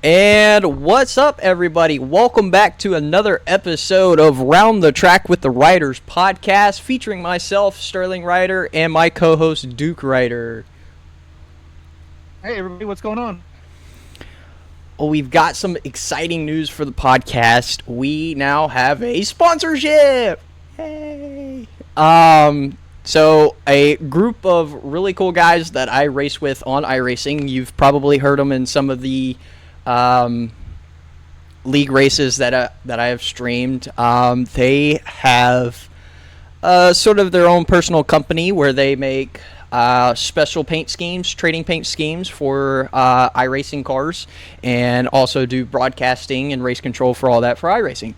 And what's up, everybody? Welcome back to another episode of Round the Track with the Riders podcast, featuring myself, SterlingRider, and my co-host, Duke Rider. Hey, everybody, what's going on? Well, we've got some exciting news for the podcast. We now have a sponsorship! Hey! So a group of really cool guys that I race with on iRacing. You've probably heard them in some of the league races that I have streamed. They have sort of their own personal company where they make special paint schemes, trading paint schemes for iRacing cars, and also do broadcasting and race control for all that for iRacing.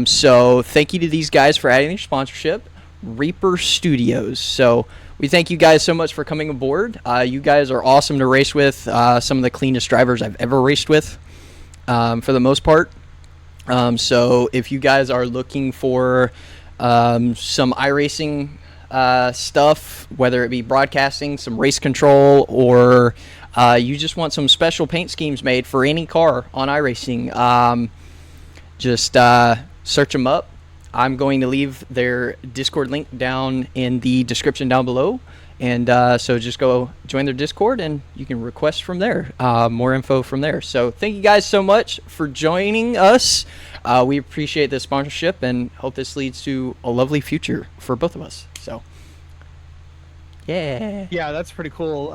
So thank you to these guys for adding their sponsorship, Reaper Studios. So we thank you guys so much for coming aboard. You guys are awesome to race with. Some of the cleanest drivers I've ever raced with, for the most part. So if you guys are looking for some iRacing stuff, whether it be broadcasting, some race control, or you just want some special paint schemes made for any car on iRacing, just search them up. I'm going to leave their Discord link down in the description down below, and so just go join their Discord and you can request from there, more info from there. So thank you guys so much for joining us. We appreciate the sponsorship and hope this leads to a lovely future for both of us. So yeah, that's pretty cool.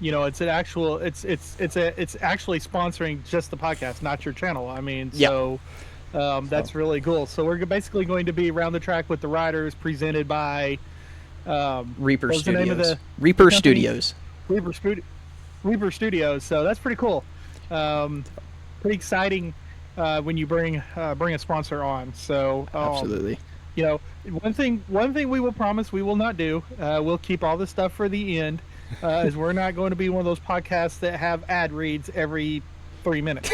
It's an actual it's actually sponsoring just the podcast, not your channel. I mean, so that's really cool. So we're basically going to be Round the Track with the Riders, presented by Reaper Studios. The name of the Reaper Studios. Reaper Studios. So that's pretty cool. Pretty exciting when you bring a sponsor on. So absolutely. One thing we will promise we will not do. We'll keep all this stuff for the end, as we're not going to be one of those podcasts that have ad reads every 3 minutes.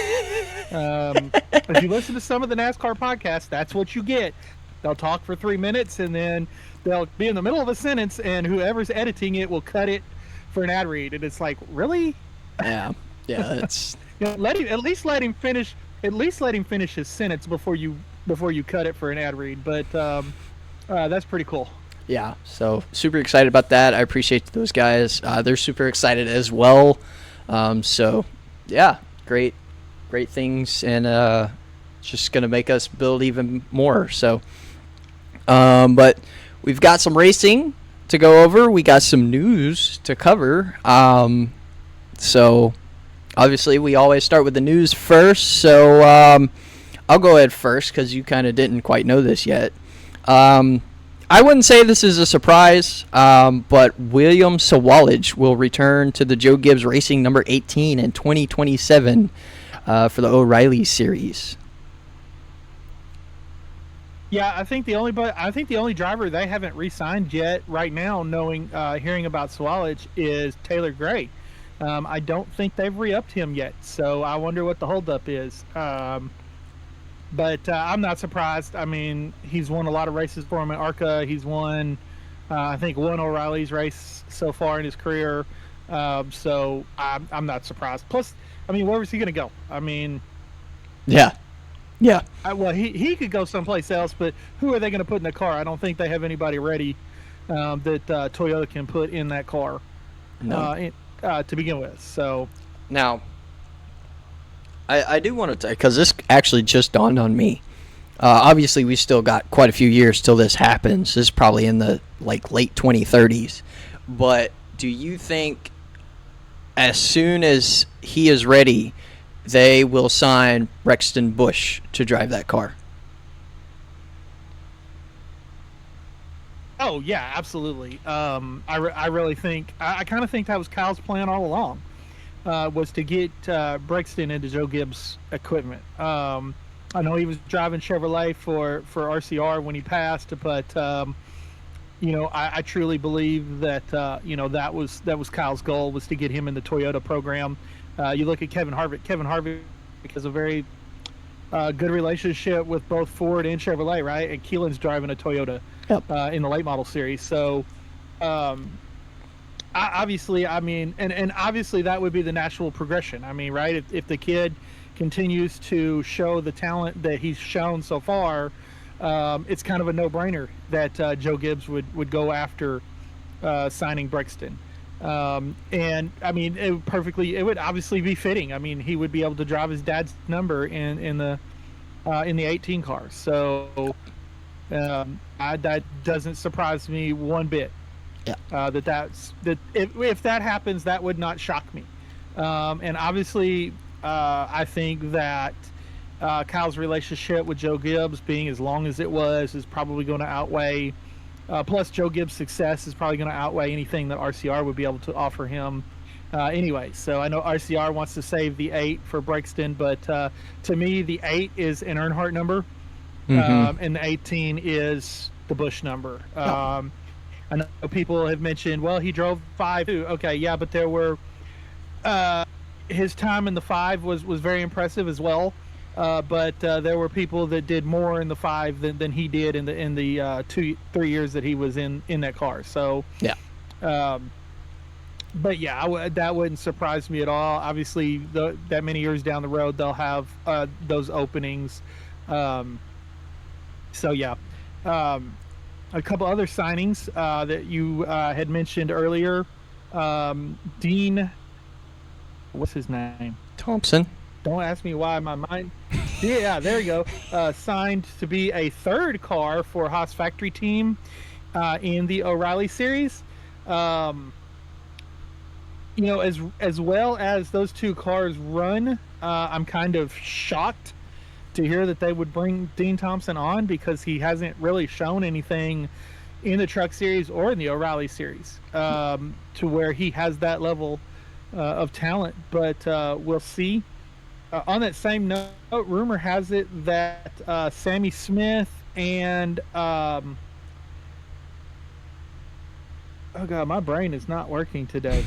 If you listen to some of the NASCAR podcasts, that's what you get. They'll talk for 3 minutes and then they'll be in the middle of a sentence, and whoever's editing it will cut it for an ad read. And it's like, really? Yeah, it's let him finish his sentence before you cut it for an ad read. But that's pretty cool. Yeah, so super excited about that. I appreciate those guys. They're super excited as well. So yeah, great things, and just gonna make us build even more. So but we've got some racing to go over. We got some news to cover. So obviously we always start with the news first. So I'll go ahead first because you kind of didn't quite know this yet. I wouldn't say this is a surprise, but William Sawalich will return to the Joe Gibbs Racing number 18 in 2027 for the O'Reilly Series. Yeah, I think the only driver they haven't re-signed yet right now, hearing about Sawalich, is Taylor Gray. I don't think they've re-upped him yet, so I wonder what the holdup is. But I'm not surprised. I mean, he's won a lot of races for him at ARCA. He's won, I think, one O'Reilly's race so far in his career. So I'm not surprised. Plus, I mean, where was he going to go? I mean, yeah. Well, he could go someplace else, but who are they going to put in the car? I don't think they have anybody ready that Toyota can put in that car to begin with. So now, I do want to, because this actually just dawned on me. Obviously, we still got quite a few years till this happens. This is probably in the late 2030s. But do you think as soon as he is ready, they will sign Braxton Bush to drive that car? Oh yeah, absolutely. I really think I kind of think that was Kyle's plan all along. Was to get Braxton into Joe Gibbs equipment. I know he was driving Chevrolet for RCR when he passed, but I truly believe that that was Kyle's goal, was to get him in the Toyota program. You look at Kevin Harvick. Kevin Harvick has a very good relationship with both Ford and Chevrolet, right? And Keelan's driving a Toyota in the late model series. So obviously, I mean, and obviously that would be the natural progression. I mean, right? If the kid continues to show the talent that he's shown so far, it's kind of a no-brainer that Joe Gibbs would go after signing Brixton. And I mean, it would obviously be fitting. I mean, he would be able to drive his dad's number in the 18 car. So that doesn't surprise me one bit. Yeah. That if that happens, that would not shock me. And obviously, I think that Kyle's relationship with Joe Gibbs, being as long as it was, is probably going to outweigh. Plus, Joe Gibbs' success is probably going to outweigh anything that RCR would be able to offer him. Anyway, so I know RCR wants to save the 8 for Brixton, but to me, the 8 is an Earnhardt number, and the 18 is the Busch number. I know people have mentioned, well, he drove 5 too. Okay, yeah, but there were his time in the 5 was very impressive as well. But there were people that did more in the 5 than he did in the 2-3 years that he was in that car. So yeah. But yeah, that wouldn't surprise me at all. Obviously, that many years down the road, they'll have those openings. So yeah, a couple other signings that you had mentioned earlier. Dean, what's his name? Thompson. Don't ask me why my mind. Yeah, there you go. Signed to be a 3rd car for Haas Factory team in the O'Reilly series. As well as those 2 cars run, I'm kind of shocked to hear that they would bring Dean Thompson on, because he hasn't really shown anything in the Truck Series or in the O'Reilly series to where he has that level of talent. But we'll see. On that same note, rumor has it that Sammy Smith and oh god, my brain is not working today.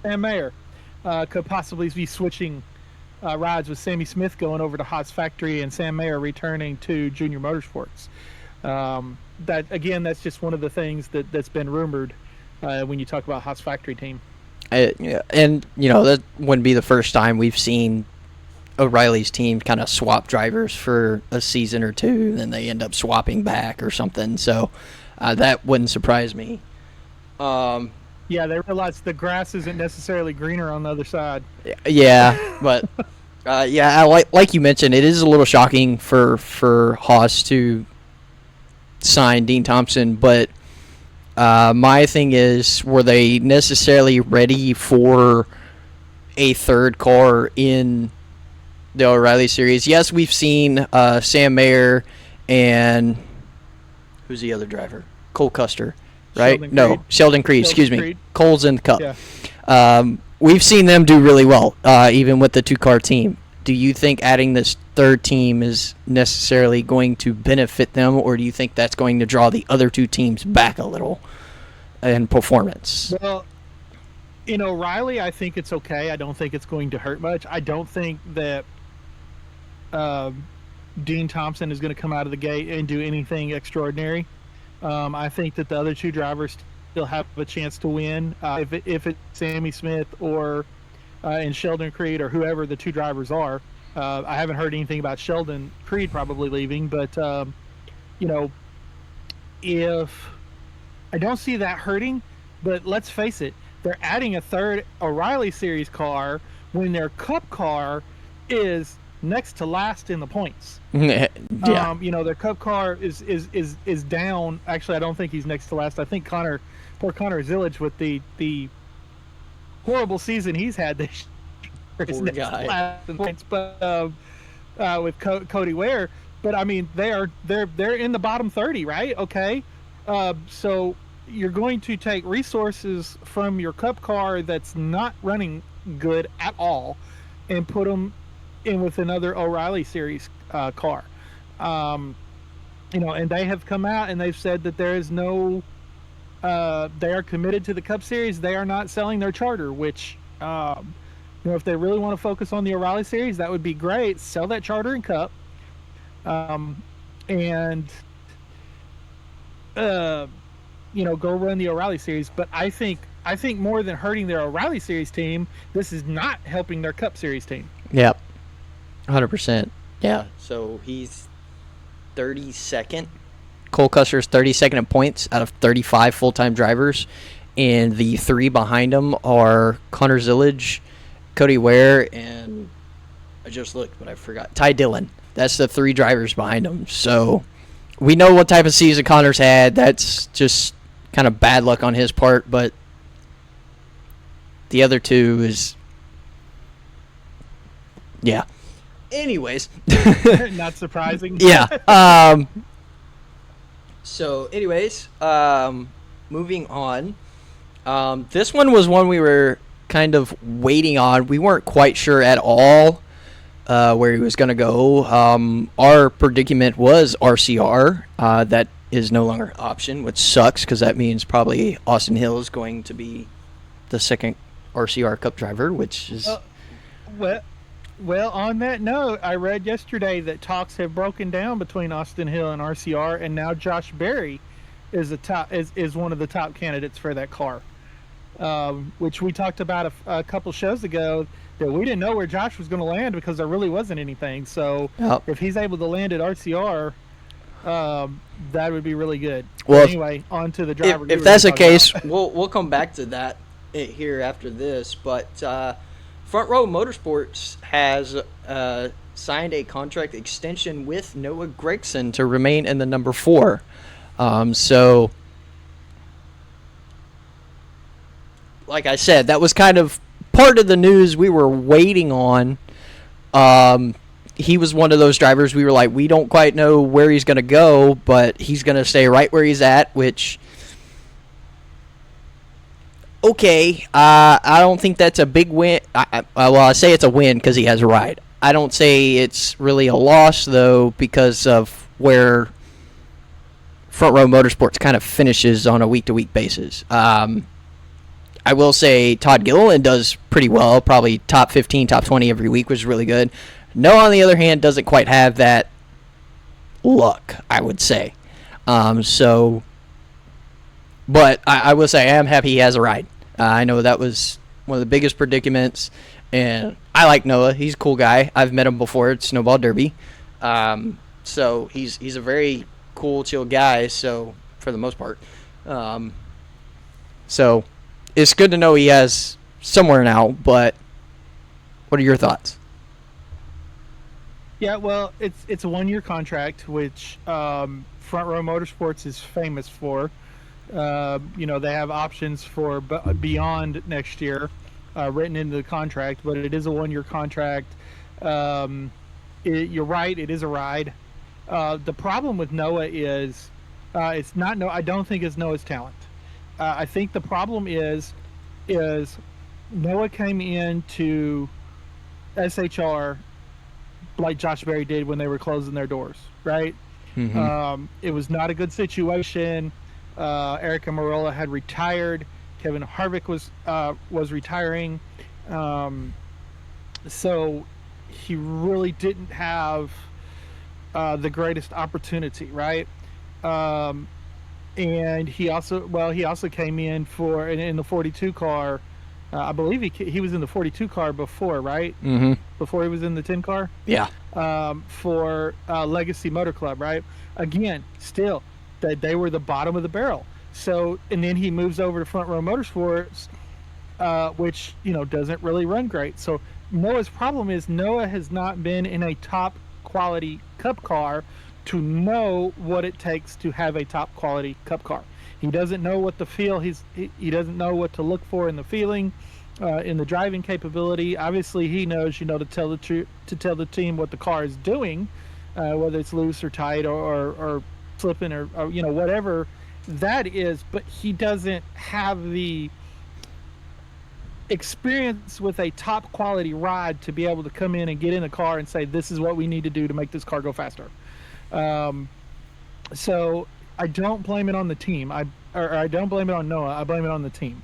Sam Mayer could possibly be switching rides with Sammy Smith going over to Haas Factory and Sam Mayer returning to Junior Motorsports. That's just one of the things that's been rumored when you talk about Haas Factory team. And that wouldn't be the first time we've seen O'Reilly's team kind of swap drivers for a season or two, and then they end up swapping back or something. So that wouldn't surprise me. Yeah, they realize the grass isn't necessarily greener on the other side. Yeah, but like you mentioned, it is a little shocking for Haas to sign Dean Thompson, but my thing is, were they necessarily ready for a 3rd car in the O'Reilly series? Yes, we've seen Sam Mayer and who's the other driver? Cole Custer, right? Sheldon Creed. Excuse me. Cole's in the Cup. Yeah. We've seen them do really well, even with the 2-car team. Do you think adding this 3rd team is necessarily going to benefit them, or do you think that's going to draw the other 2 teams back a little in performance? Well, in O'Reilly, I think it's okay. I don't think it's going to hurt much. I don't think that Dean Thompson is going to come out of the gate and do anything extraordinary. I think that the other 2 drivers still have a chance to win. If it's Sammy Smith or and Sheldon Creed or whoever the 2 drivers are. I haven't heard anything about Sheldon Creed probably leaving, but if I don't see that hurting, but let's face it, they're adding a 3rd O'Reilly series car when their Cup car is next to last in the points. Yeah. Their Cup car is down. Actually, I don't think he's next to last. I think poor Connor Zillage, with the horrible season he's had this year, is next to last in points. But with Cody Ware, but I mean they're in the bottom 30, right? Okay, so you're going to take resources from your Cup car that's not running good at all and put them in with another O'Reilly series car. And they have come out and they've said that there is no they are committed to the Cup series. They are not selling their charter, which if they really want to focus on the O'Reilly series, that would be great. Sell that charter and Cup, and go run the O'Reilly series. But I think I think more than hurting their O'Reilly Series team, this is not helping their Cup Series team. Yep. 100%. Yeah. So he's 32nd. Cole Custer's 32nd in points out of 35 full-time drivers. And the three behind him are Connor Zillage, Cody Ware, and I just looked, but I forgot. Ty Dillon. That's the three drivers behind him. So we know what type of season Connor's had. That's just kind of bad luck on his part, but the other two is, yeah. Anyways. Not surprising. Yeah. So, anyways, moving on. This one was one we were kind of waiting on. We weren't quite sure at all where he was going to go. Our predicament was RCR. That is no longer an option, which sucks because that means probably Austin Hill is going to be the second RCR Cup driver, which is... Well, on that note, I read yesterday that talks have broken down between Austin Hill and RCR, and now Josh Berry is one of the top candidates for that car, which we talked about a couple shows ago, that we didn't know where Josh was going to land because there really wasn't anything. So if he's able to land at RCR, that would be really good. Well, anyway, on to the driver. If that's the case, we'll come back to that here after this, but Front Row Motorsports has signed a contract extension with Noah Gragson to remain in the number 4. So, like I said, that was kind of part of the news we were waiting on. He was one of those drivers we were like, we don't quite know where he's going to go, but he's going to stay right where he's at, which... Okay, I don't think that's a big win. I say it's a win because he has a ride. I don't say it's really a loss, though, because of where Front Row Motorsports kind of finishes on a week-to-week basis. I will say Todd Gilliland does pretty well, probably top 15, top 20 every week, which is really good. Noah, on the other hand, doesn't quite have that luck, I would say. But I will say I am happy he has a ride. I know that was one of the biggest predicaments, and I like Noah. He's a cool guy. I've met him before at Snowball Derby. So he's a very cool, chill guy, so for the most part. So it's good to know he has somewhere now, but what are your thoughts? Yeah, well, it's a 1-year contract, which Front Row Motorsports is famous for. They have options for beyond next year written into the contract, but it is a 1-year contract. You're right, it is a ride. The problem with Noah is it's not I don't think it's Noah's talent. I think the problem is Noah came into SHR like Josh Berry did when they were closing their doors, right? Mm-hmm. It was not a good situation. Erica Marola had retired. Kevin Harvick was retiring. So he really didn't have the greatest opportunity, right? And he also came in in the 42 car. I believe he was in the 42 car before, right? Mm-hmm. Before he was in the 10 car? Yeah. For Legacy Motor Club, right? Again, still, they were the bottom of the barrel. So, and then he moves over to Front Row Motorsports, which, doesn't really run great. So Noah's problem is Noah has not been in a top quality Cup car to know what it takes to have a top quality Cup car. He doesn't know what the feel. He doesn't know what to look for in the feeling, in the driving capability. Obviously, he knows, to tell the team what the car is doing, whether it's loose or tight or slipping or whatever that is. But he doesn't have the experience with a top quality ride to be able to come in and get in a car and say, this is what we need to do to make this car go faster. So I don't blame it on the team. I don't blame it on Noah. I blame it on the team.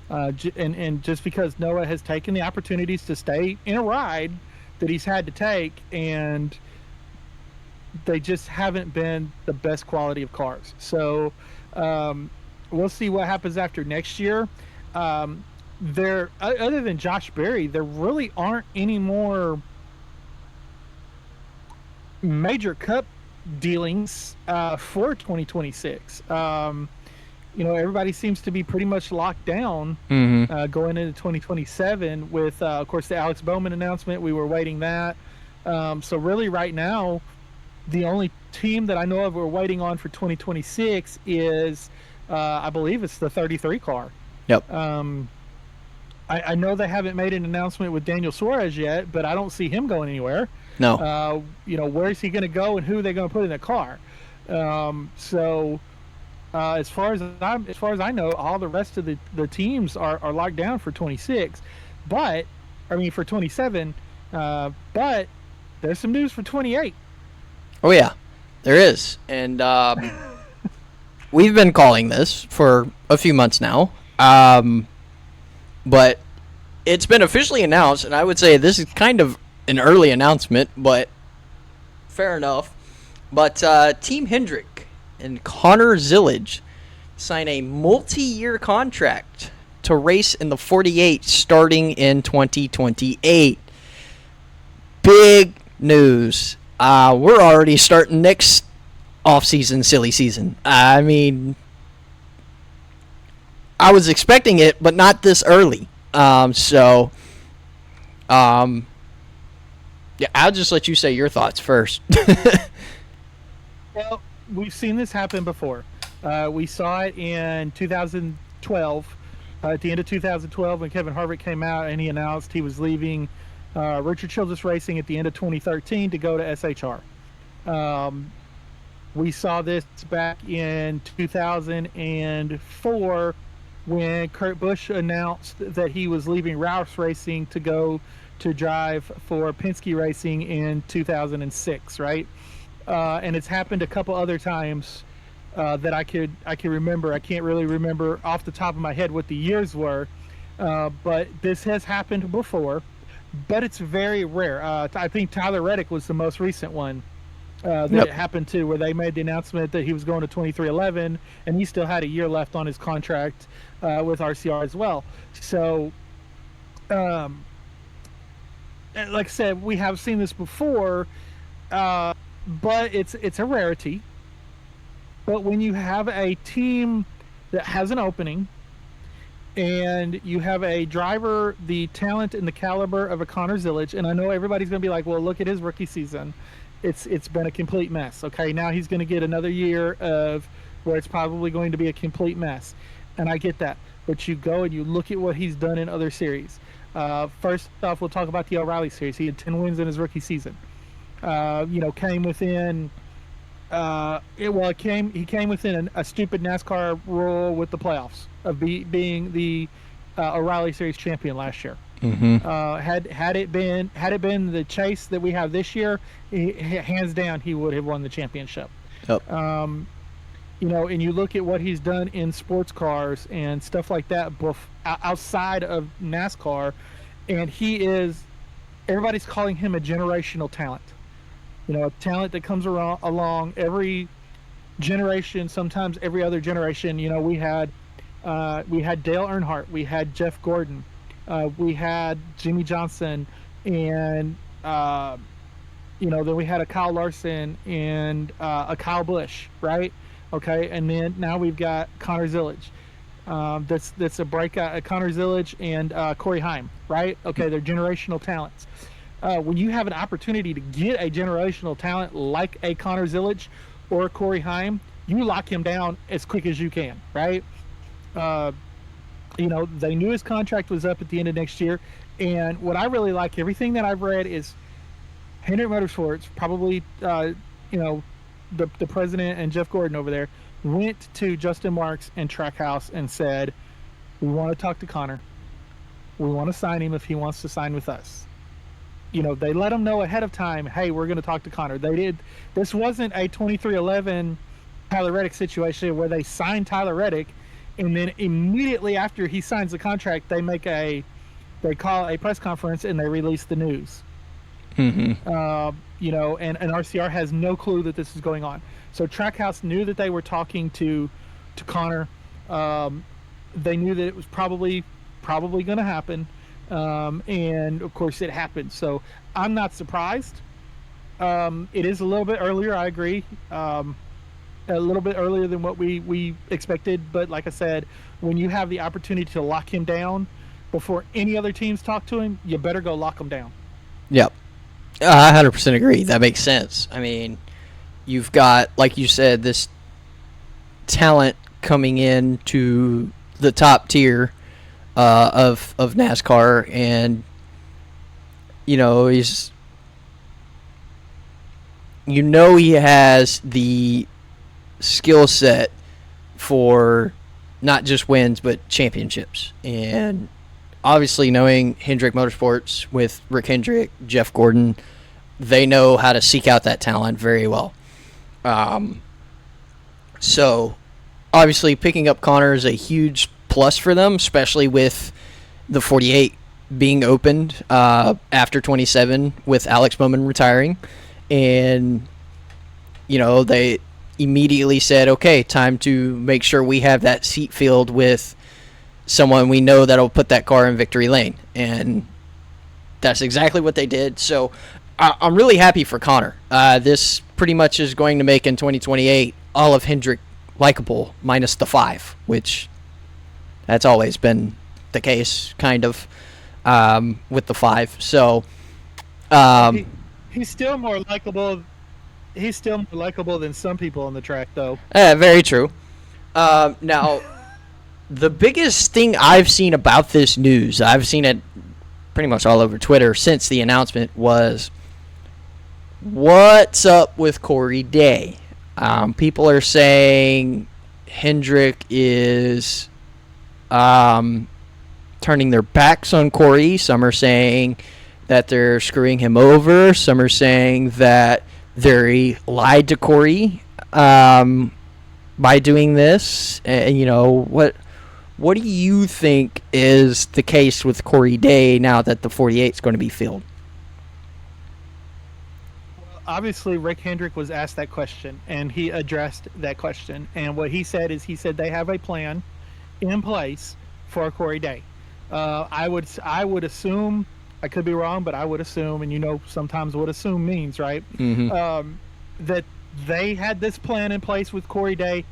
And just because Noah has taken the opportunities to stay in a ride that he's had to take, and they just haven't been the best quality of cars. So we'll see what happens after next year. there, other than Josh Berry, there really aren't any more major Cup dealings for 2026. Everybody seems to be pretty much locked down going into 2027 with, of course, the Alex Bowman announcement. We were waiting that. So really right now, the only team that I know of we're waiting on for 2026 is, I believe it's the 33 car. Yep. I know they haven't made an announcement with Daniel Suarez yet, but I don't see him going anywhere. No. Where is he going to go, and who are they going to put in the car? As far as I know, all the rest of the teams are locked down for 26, for 27. But there's some news for 28. Oh yeah, there is, and we've been calling this for a few months now. But it's been officially announced, and I would say this is kind of an early announcement, but fair enough. But Team Hendrick and Connor Zillage sign a multi-year contract to race in the 48 starting in 2028. Big news. We're already starting next off-season, silly season. I mean, I was expecting it, but not this early. Yeah, I'll just let you say your thoughts first. Well, we've seen this happen before. We saw it in 2012, at the end of 2012, when Kevin Harvick came out and he announced he was leaving Richard Childress Racing at the end of 2013 to go to SHR. We saw this back in 2004 when Kurt Busch announced that he was leaving Rouse Racing to go to drive for Penske Racing in 2006, right? And it's happened a couple other times that I could remember. I can't really remember off the top of my head what the years were, but this has happened before, but it's very rare. I think Tyler Reddick was the most recent one that it happened to, where they made the announcement that he was going to 2311, and he still had a year left on his contract with RCR as well. So, like I said, we have seen this before, but it's a rarity. But when you have a team that has an opening, and you have a driver, the talent and the caliber of a Connor Zillage, and I know everybody's going to be like, well, look at his rookie season. It's been a complete mess. Okay, now he's going to get another year of where it's probably going to be a complete mess. And I get that. But you go and you look at what he's done in other series. First off, we'll talk about the O'Reilly series. He had 10 wins in his rookie season. Came within... he came within a stupid NASCAR rule with the playoffs of being the O'Reilly Series champion last year. Had it been the chase that we have this year, hands down he would have won the championship. Yep. And you look at what he's done in sports cars and stuff like that outside of NASCAR, and everybody's calling him a generational talent. A talent that comes along every generation, sometimes every other generation. We had Dale Earnhardt, we had Jeff Gordon, we had Jimmy Johnson, and then we had a Kyle Larson and a Kyle Busch, right? Okay, and then now we've got Connor Zillage. That's a breakout. Connor Zillage and Corey Heim, right? Okay, they're generational talents. When you have an opportunity to get a generational talent like a Connor Zillage or Corey Heim, you lock him down as quick as you can, right? They knew his contract was up at the end of next year, and what I really like, everything that I've read, is Hendrick Motorsports, probably the president and Jeff Gordon over there, went to Justin Marks and Trackhouse and said, we want to talk to Connor. We want to sign him if he wants to sign with us. They let him know ahead of time, hey, we're going to talk to Connor. They did. This wasn't a 2311 Tyler Reddick situation where they signed Tyler Reddick, and then immediately after he signs the contract, they call a press conference and they release the news. And RCR has no clue that this is going on. So Trackhouse knew that they were talking to Connor. They knew that it was probably going to happen, and of course it happened. So I'm not surprised. It is a little bit earlier. I agree. A little bit earlier than what we expected. But like I said, when you have the opportunity to lock him down before any other teams talk to him, you better go lock him down. Yep. I 100% agree. That makes sense. I mean, you've got, like you said, this talent coming in to the top tier of NASCAR, and he has the skill set for not just wins but championships. And obviously, knowing Hendrick Motorsports with Rick Hendrick, Jeff Gordon, they know how to seek out that talent very well. So obviously picking up Connor is a huge plus for them, especially with the 48 being opened after 27 with Alex Bowman retiring. And, they immediately said, okay, time to make sure we have that seat filled with someone we know that'll put that car in victory lane. And that's exactly what they did. So I'm really happy for Connor. This pretty much is going to make in 2028 all of Hendrick likable minus the 5, which that's always been the case, kind of, with the 5. So he's still more likable. He's still more likable than some people on the track, though. Very true. Now, the biggest thing I've seen about this news, I've seen it pretty much all over Twitter since the announcement, was what's up with Corey Day? People are saying Hendrick is turning their backs on Corey. Some are saying that they're screwing him over. Some are saying that they lied to Corey by doing this. What do you think is the case with Corey Day now that the 48 is going to be filled? Well, obviously, Rick Hendrick was asked that question, and he addressed that question. And what he said is, they have a plan in place for Corey Day. I would assume, I could be wrong, but I would assume, and sometimes what assume means, right? Mm-hmm. That they had this plan in place with Corey Day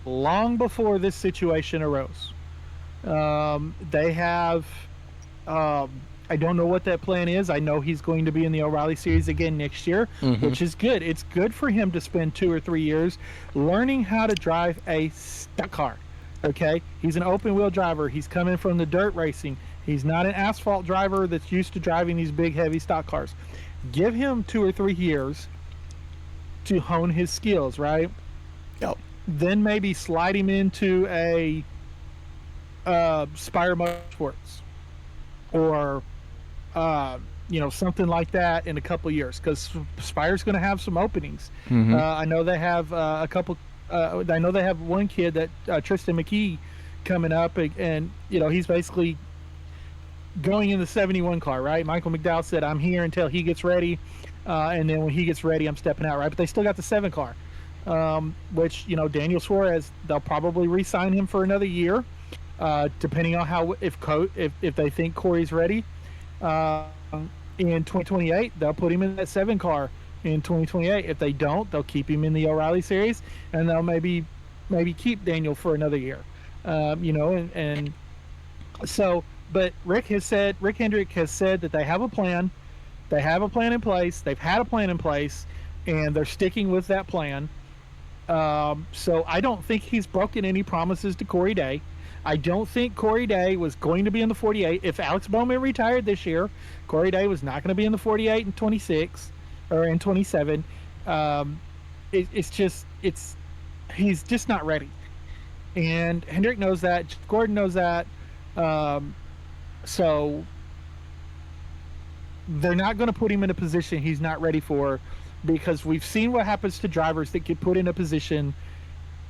long before this situation arose. They have, I don't know what that plan is. I know he's going to be in the O'Reilly Series again next year, mm-hmm. which is good. It's good for him to spend 2 or 3 years learning how to drive a stock car. Okay? He's an open wheel driver. He's coming from the dirt racing. He's not an asphalt driver that's used to driving these big, heavy stock cars. Give him 2 or 3 years to hone his skills, right? Yep. Then maybe slide him into a Spire Motorsports or something like that in a couple of years, because Spire's going to have some openings. Mm-hmm. I know they have a couple. I know they have one kid that Tristan McKee coming up, and he's basically going in the 71 car, right? Michael McDowell said, "I'm here until he gets ready, and then when he gets ready, I'm stepping out." Right? But they still got the 7 car, which Daniel Suarez, they'll probably re-sign him for another year, depending on how if they think Corey's ready. In 2028, they'll put him in that 7 car. In 2028, if they don't, they'll keep him in the O'Reilly Series, and they'll maybe keep Daniel for another year. And so. But Rick Hendrick has said that they have a plan. They have a plan in place. They've had a plan in place, and they're sticking with that plan. So I don't think he's broken any promises to Corey Day. I don't think Corey Day was going to be in the 48. If Alex Bowman retired this year, Corey Day was not going to be in the 48 in 26 or in 27. He's just not ready. And Hendrick knows that. Gordon knows that. So they're not going to put him in a position he's not ready for, because we've seen what happens to drivers that get put in a position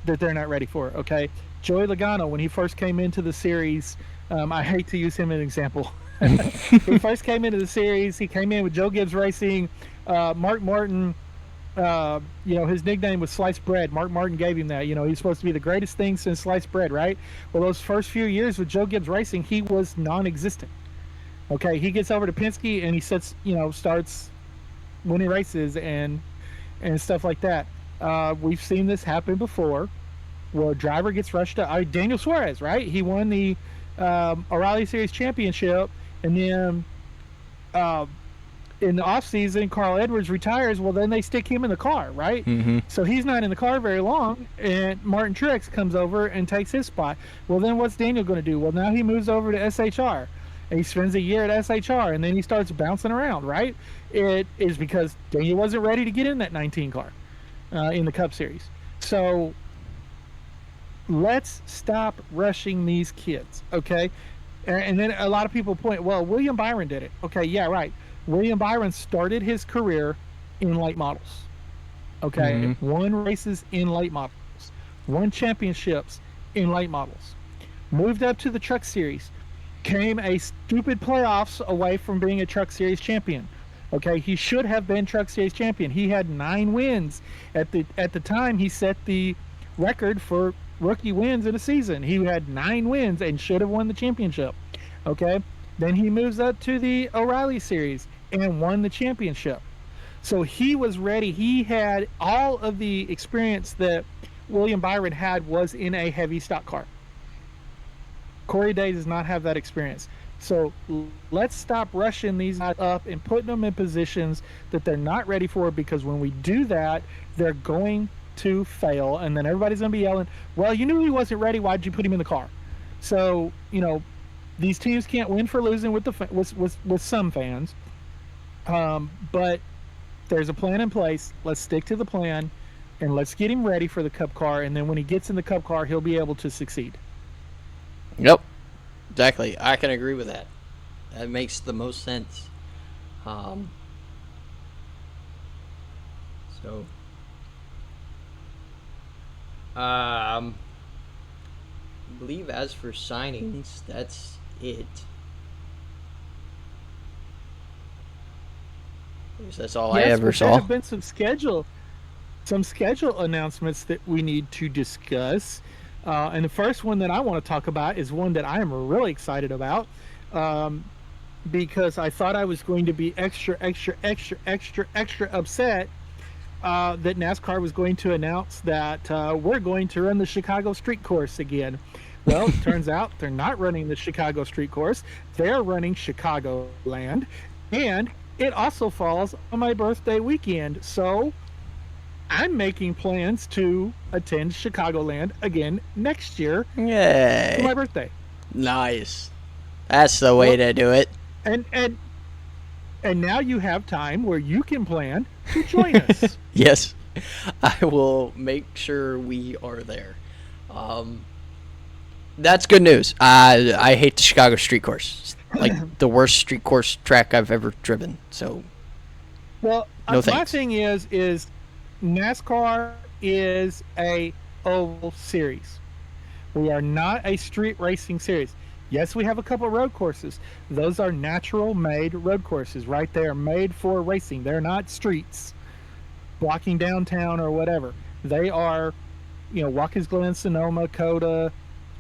that they're not ready for. Okay, Joey Logano, when he first came into the series, I hate to use him as an example. When he first came into the series, he came in with Joe Gibbs Racing. Mark Martin his nickname was Sliced Bread. Mark Martin gave him that. He's supposed to be the greatest thing since sliced bread, right? Well, those first few years with Joe Gibbs Racing, he was non-existent. Okay, he gets over to Penske and he starts winning races and stuff like that. We've seen this happen before, where a driver gets rushed up. Daniel Suarez, right? He won the O'Reilly Series championship, and then in the off season, Carl Edwards retires. Well, then they stick him in the car, right? Mm-hmm. So he's not in the car very long, and Martin Truex comes over and takes his spot. Well, then what's Daniel going to do? Well, now he moves over to SHR, and he spends a year at SHR, and then he starts bouncing around, right? It is because Daniel wasn't ready to get in that 19 car in the Cup Series. So let's stop rushing these kids, okay? And then a lot of people point, well, William Byron did it. Okay, yeah, right. William Byron started his career in late models. Okay, won races in late models, won championships in late models, moved up to the Truck Series, came a stupid playoffs away from being a Truck Series champion. Okay, he should have been Truck Series champion. He had 9 wins at the time. He set the record for rookie wins in a season. He had 9 wins and should have won the championship. Okay, then he moves up to the O'Reilly Series and won the championship. So he was ready. He had all of the experience that William Byron had was in a heavy stock car. Corey Day does not have that experience. So let's stop rushing these guys up and putting them in positions that they're not ready for, because when we do that, they're going to fail, and then everybody's going to be yelling, well, you knew he wasn't ready, why'd you put him in the car? So, these teams can't win for losing with some fans, but there's a plan in place. Let's stick to the plan, and let's get him ready for the Cup car, and then when he gets in the Cup car, he'll be able to succeed. Yep, exactly. I can agree with that. That makes the most sense. I believe as for signings, that's it. At least that's all I ever saw. There have been some schedule announcements that we need to discuss. And the first one that I want to talk about is one that I am really excited about, because I thought I was going to be extra upset that NASCAR was going to announce that we're going to run the Chicago Street Course again. Well, it turns out they're not running the Chicago Street Course. They're running Chicagoland, and it also falls on my birthday weekend. So I'm making plans to attend Chicagoland again next year. Yay. For my birthday. Nice. That's the way to do it. And now you have time where you can plan to join us. Yes. I will make sure we are there. That's good news. I hate the Chicago Street Course. It's like the worst street course track I've ever driven. So, well, no thanks. My thing is NASCAR is a oval series. We are not a street racing series. Yes, we have a couple road courses. Those are natural made road courses, right? They are made for racing. They're not streets blocking downtown or whatever. They are, Watkins Glen, Sonoma, Coda,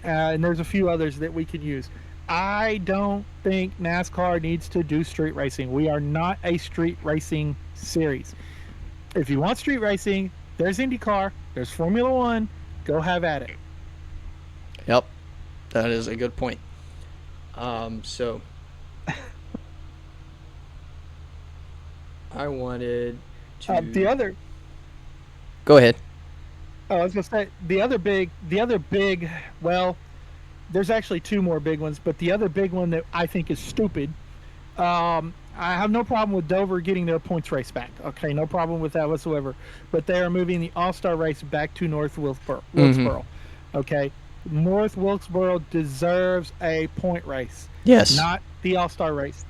and there's a few others that we could use. I don't think NASCAR needs to do street racing. We are not a street racing series. If you want street racing, there's IndyCar, there's Formula One, go have at it. Yep, that is a good point. So I wanted to Go ahead. Oh, I was gonna say the other big. Well, there's actually 2 more big ones, but the other big one that I think is stupid. I have no problem with Dover getting their points race back. Okay, no problem with that whatsoever. But they are moving the All-Star race back to North Wilkesboro. Okay, North Wilkesboro deserves a point race. Yes. Not the All-Star race.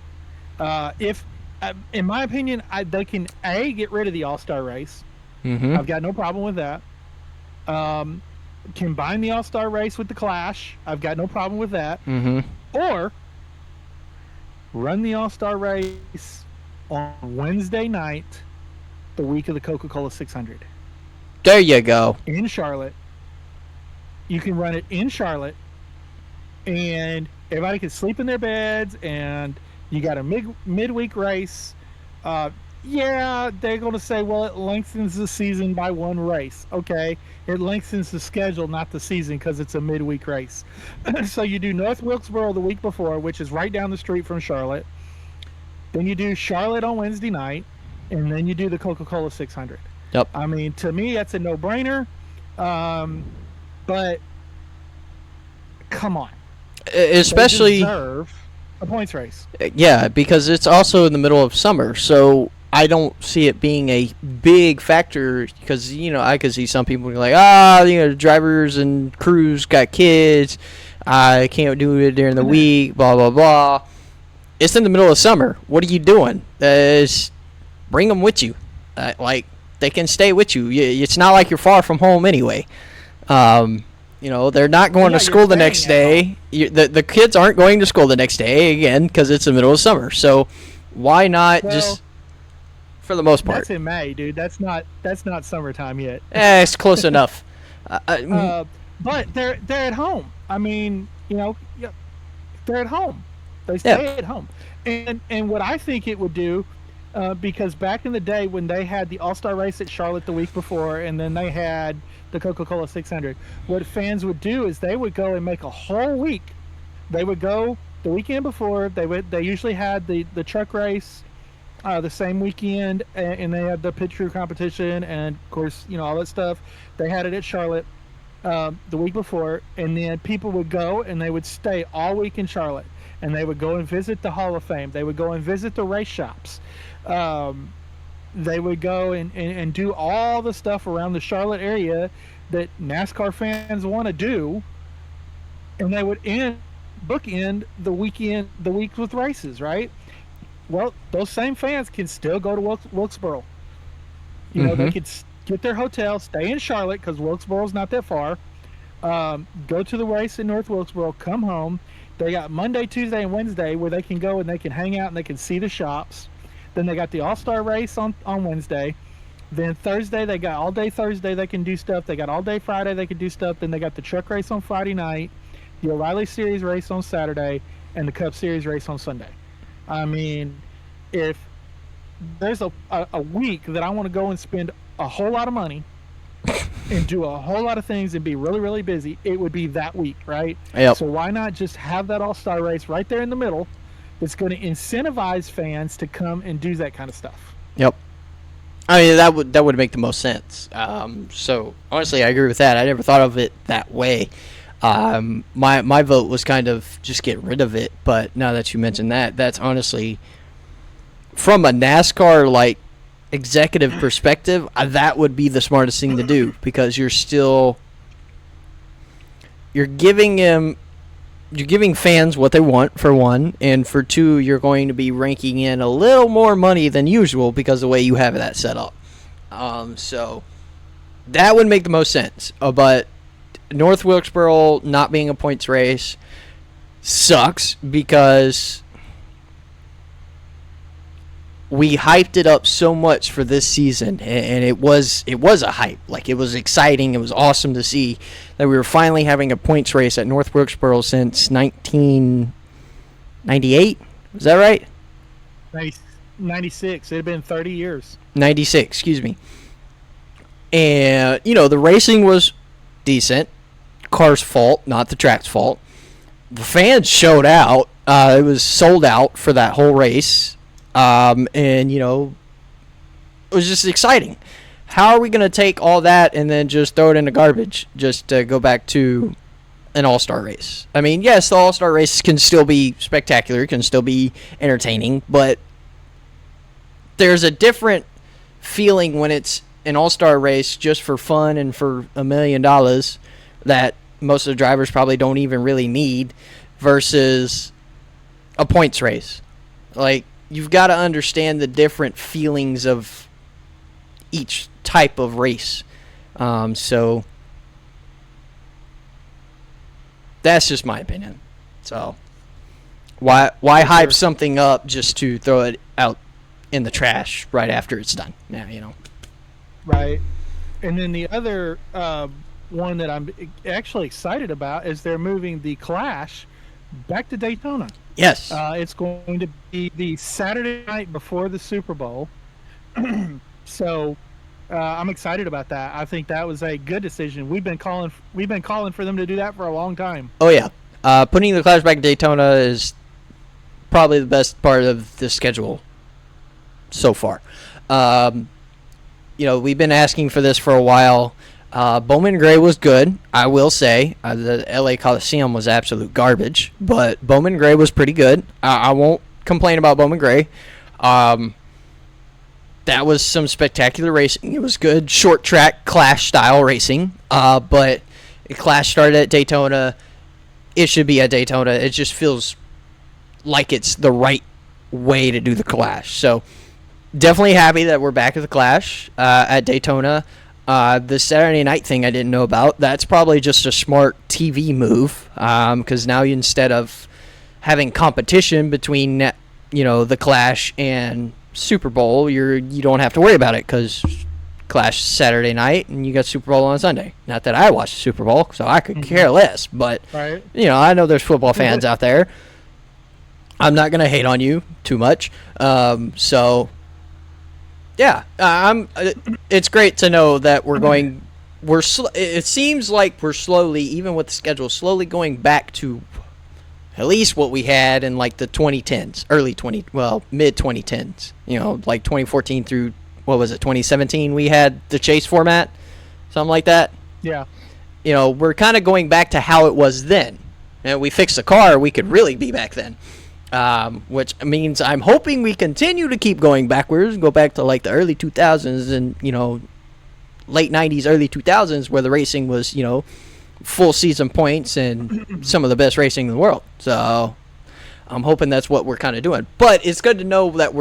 If, in my opinion, they can get rid of the All-Star race. Mm-hmm. I've got no problem with that. Combine the All-Star race with the Clash. I've got no problem with that. Mm-hmm. Or run the All-Star race on Wednesday night the week of the Coca-Cola 600. There you go. In Charlotte. You can run it in Charlotte, and everybody can sleep in their beds, and you got a midweek race. Yeah, they're going to say, well, it lengthens the season by one race. Okay, it lengthens the schedule, not the season, because it's a midweek race. So you do North Wilkesboro the week before, which is right down the street from Charlotte. Then you do Charlotte on Wednesday night, and then you do the Coca-Cola 600. Yep. I mean, to me, that's a no-brainer. But come on. Especially... They deserve a points race. Yeah, because it's also in the middle of summer, so I don't see it being a big factor because, I could see some people like, drivers and crews got kids. I can't do it during the week, blah, blah, blah. It's in the middle of summer. What are you doing? Bring them with you. They can stay with you. It's not like you're far from home anyway. They're not going to school the next day. The kids aren't going to school the next day, again, because it's the middle of summer. So why not just... For the most part, that's in May, dude. That's not summertime yet. It's close enough. But they're at home. I mean, they're at home. They stay at home. And what I think it would do, because back in the day when they had the All-Star race at Charlotte the week before, and then they had the Coca-Cola 600, what fans would do is they would go and make a whole week. They would go the weekend before. They usually had the truck race. The same weekend, and they had the pit crew competition, and of course, all that stuff. They had it at Charlotte the week before, and then people would go and they would stay all week in Charlotte, and they would go and visit the Hall of Fame. They would go and visit the race shops. They would go and do all the stuff around the Charlotte area that NASCAR fans want to do, and they would bookend the week with races, right? Well, those same fans can still go to Wilkesboro. They could get their hotel, stay in Charlotte because Wilkesboro's not that far. Go to the race in North Wilkesboro, come home. They got Monday, Tuesday, and Wednesday where they can go and they can hang out and they can see the shops. Then they got the All-Star race on Wednesday. Then Thursday, they got all day Thursday they can do stuff. They got all day Friday they can do stuff. Then they got the truck race on Friday night, the O'Reilly Series race on Saturday, and the Cup Series race on Sunday. I mean, if there's a week that I want to go and spend a whole lot of money and do a whole lot of things and be really, really busy, it would be that week, right? Yep. So why not just have that All-Star race right there in the middle that's going to incentivize fans to come and do that kind of stuff? Yep. I mean, that would make the most sense. So, honestly, I agree with that. I never thought of it that way. My vote was kind of just get rid of it, but now that you mentioned that, that's honestly, from a NASCAR executive perspective, that would be the smartest thing to do because you're giving fans what they want, for one, and for two, you're going to be ranking in a little more money than usual because of the way you have that set up. So that would make the most sense. But North Wilkesboro not being a points race sucks because we hyped it up so much for this season, and it was a hype. It was exciting. It was awesome to see that we were finally having a points race at North Wilkesboro since 1998. Is that right? 96. It had been 30 years. 96, excuse me. And, the racing was decent. Car's fault, not the track's fault. The fans showed out. It was sold out for that whole race. And, it was just exciting. How are we going to take all that and then just throw it in the garbage just to go back to an all-star race? I mean, yes, the all-star race can still be spectacular, can still be entertaining, but there's a different feeling when it's an all-star race just for fun and for $1 million that most of the drivers probably don't even really need versus a points race. You've got to understand the different feelings of each type of race. So that's just my opinion. So why hype something up just to throw it out in the trash right after it's done. Yeah, Right. And then the other one that I'm actually excited about is they're moving the Clash back to Daytona. Yes. It's going to be the Saturday night before the Super Bowl. So I'm excited about that. I think that was a good decision. We've been calling for them to do that for a long time. Oh yeah. Putting the Clash back in Daytona is probably the best part of the schedule so far. We've been asking for this for a while. Bowman Gray was good, I will say. The LA Coliseum was absolute garbage, but Bowman Gray was pretty good. I won't complain about Bowman Gray. That was some spectacular racing. It was good short track Clash style racing. But Clash started at Daytona. It should be at Daytona. It just feels like it's the right way to do the Clash. So definitely happy that we're back at the Clash at Daytona. The Saturday night thing I didn't know about. That's probably just a smart TV move, because now instead of having competition between the Clash and Super Bowl, you don't have to worry about it because Clash Saturday night and you got Super Bowl on Sunday. Not that I watch the Super Bowl, so I could care less. But right. I know there's football fans out there. I'm not gonna hate on you too much. So. Yeah, it's great to know that we're going. It seems like we're slowly, even with the schedule, slowly going back to at least what we had in like the 2010s, mid 2010s. Like 2014 through 2017. We had the chase format, something like that. Yeah. We're kind of going back to how it was then. And we fixed the car, we could really be back then. Which means I'm hoping we continue to keep going backwards, go back to like the early 2000s and, late 90s, early 2000s where the racing was, full season points and some of the best racing in the world. So I'm hoping that's what we're kind of doing. But it's good to know that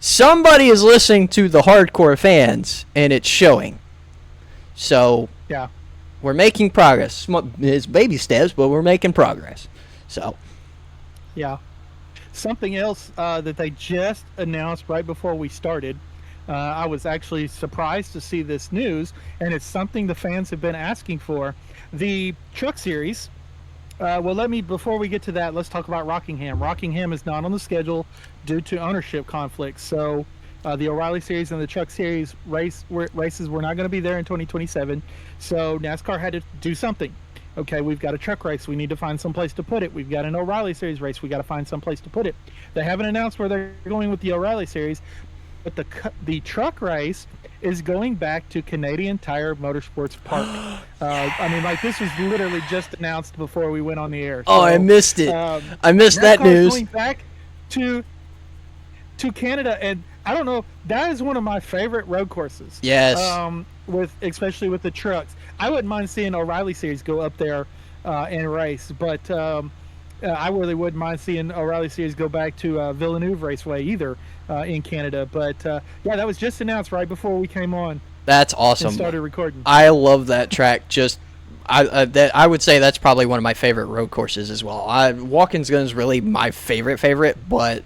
somebody is listening to the hardcore fans and it's showing. So yeah, we're making progress. It's baby steps, but we're making progress. So. Yeah. Something else that they just announced right before we started, I was actually surprised to see this news, and it's something the fans have been asking for. The Truck Series, before we get to that, let's talk about Rockingham. Rockingham is not on the schedule due to ownership conflicts, so the O'Reilly Series and the Truck Series races were not going to be there in 2027, so NASCAR had to do something. Okay, we've got a truck race. We need to find some place to put it. We've got an O'Reilly Series race. We got to find some place to put it. They haven't announced where they're going with the O'Reilly Series, but the truck race is going back to Canadian Tire Motorsports Park. This was literally just announced before we went on the air. I missed it. I missed that news. Going back to Canada, and I don't know. That is one of my favorite road courses. Yes. Especially with the trucks. I wouldn't mind seeing O'Reilly Series go up there and race, but I really wouldn't mind seeing O'Reilly Series go back to Villeneuve Raceway either in Canada. But that was just announced right before we came on. That's awesome. And started recording. I love that track. I would say that's probably one of my favorite road courses as well. Watkins Glen is really my favorite, but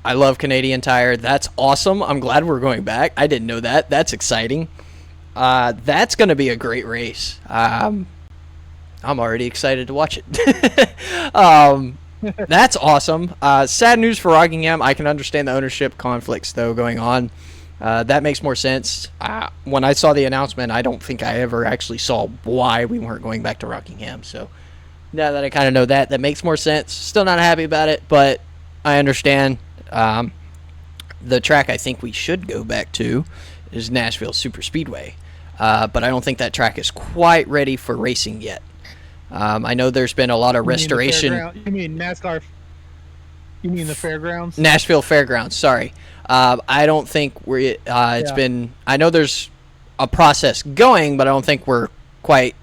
I love Canadian Tire. That's awesome. I'm glad we're going back. I didn't know that. That's exciting. That's going to be a great race. I'm already excited to watch it. That's awesome. Sad news for Rockingham. I can understand the ownership conflicts, though, going on. That makes more sense. When I saw the announcement, I don't think I ever actually saw why we weren't going back to Rockingham. So now that I kind of know that makes more sense. Still not happy about it, but I understand. The track I think we should go back to is Nashville Super Speedway. But I don't think that track is quite ready for racing yet. I know there's been a lot of restoration. You mean NASCAR? You mean the fairgrounds? Nashville Fairgrounds, sorry. I don't think it's been... I know there's a process going, but I don't think we're quite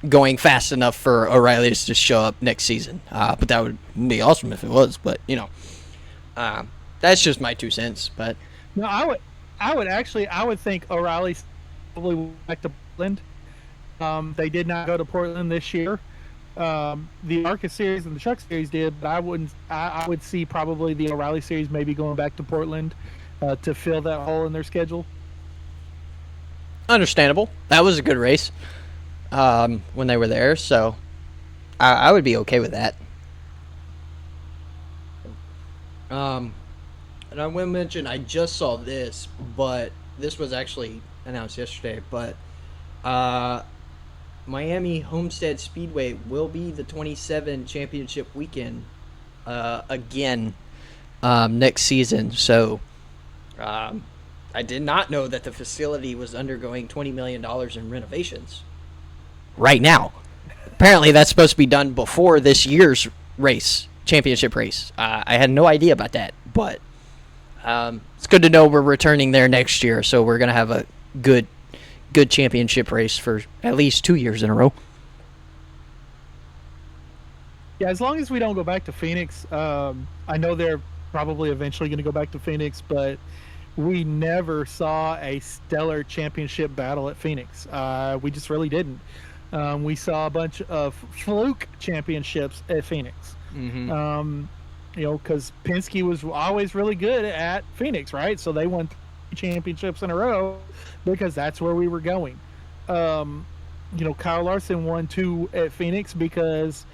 going fast enough for O'Reilly's to show up next season. But that would be awesome if it was. But, that's just my 2 cents. But no, I would think O'Reilly's probably went back to Portland. They did not go to Portland this year. The ARCA series and the Truck series did, but I would see probably the O'Reilly series maybe going back to Portland to fill that hole in their schedule. Understandable. That was a good race when they were there, so I would be okay with that. And I will mention, I just saw this, but this was actually announced yesterday, but Miami Homestead Speedway will be the 27 championship weekend again next season. So I did not know that the facility was undergoing $20 million in renovations right now. Apparently that's supposed to be done before this year's championship race. I had no idea about that, but it's good to know we're returning there next year, so we're going to have a good championship race for at least 2 years in a row. Yeah, as long as we don't go back to Phoenix. I know they're probably eventually going to go back to Phoenix, but we never saw a stellar championship battle at Phoenix. We just really didn't. We saw a bunch of fluke championships at Phoenix. Mm-hmm. Because Penske was always really good at Phoenix, right? So they won 3 championships in a row because that's where we were going. Kyle Larson won 2 at Phoenix because,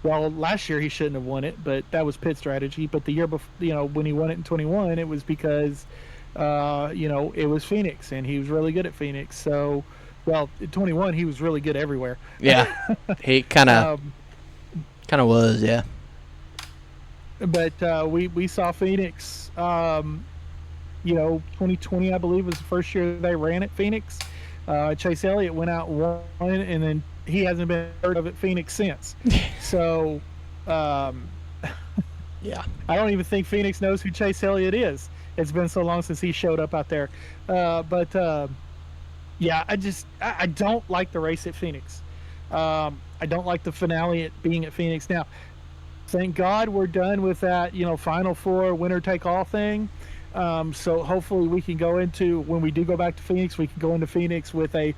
well, last year he shouldn't have won it, but that was pit strategy. But the year before, when he won it in 21, it was because, it was Phoenix, and he was really good at Phoenix. So, well, in 21 he was really good everywhere. Yeah, he kind of was, yeah. But we saw Phoenix. 2020, I believe, was the first year they ran at Phoenix. Chase Elliott went out one, and then he hasn't been heard of at Phoenix since. So, yeah, I don't even think Phoenix knows who Chase Elliott is. It's been so long since he showed up out there. Yeah, I don't like the race at Phoenix. I don't like the finale being at Phoenix. Now, thank God we're done with that, Final Four, winner take all thing. So hopefully we can go into, when we do go back to Phoenix, we can go into Phoenix with a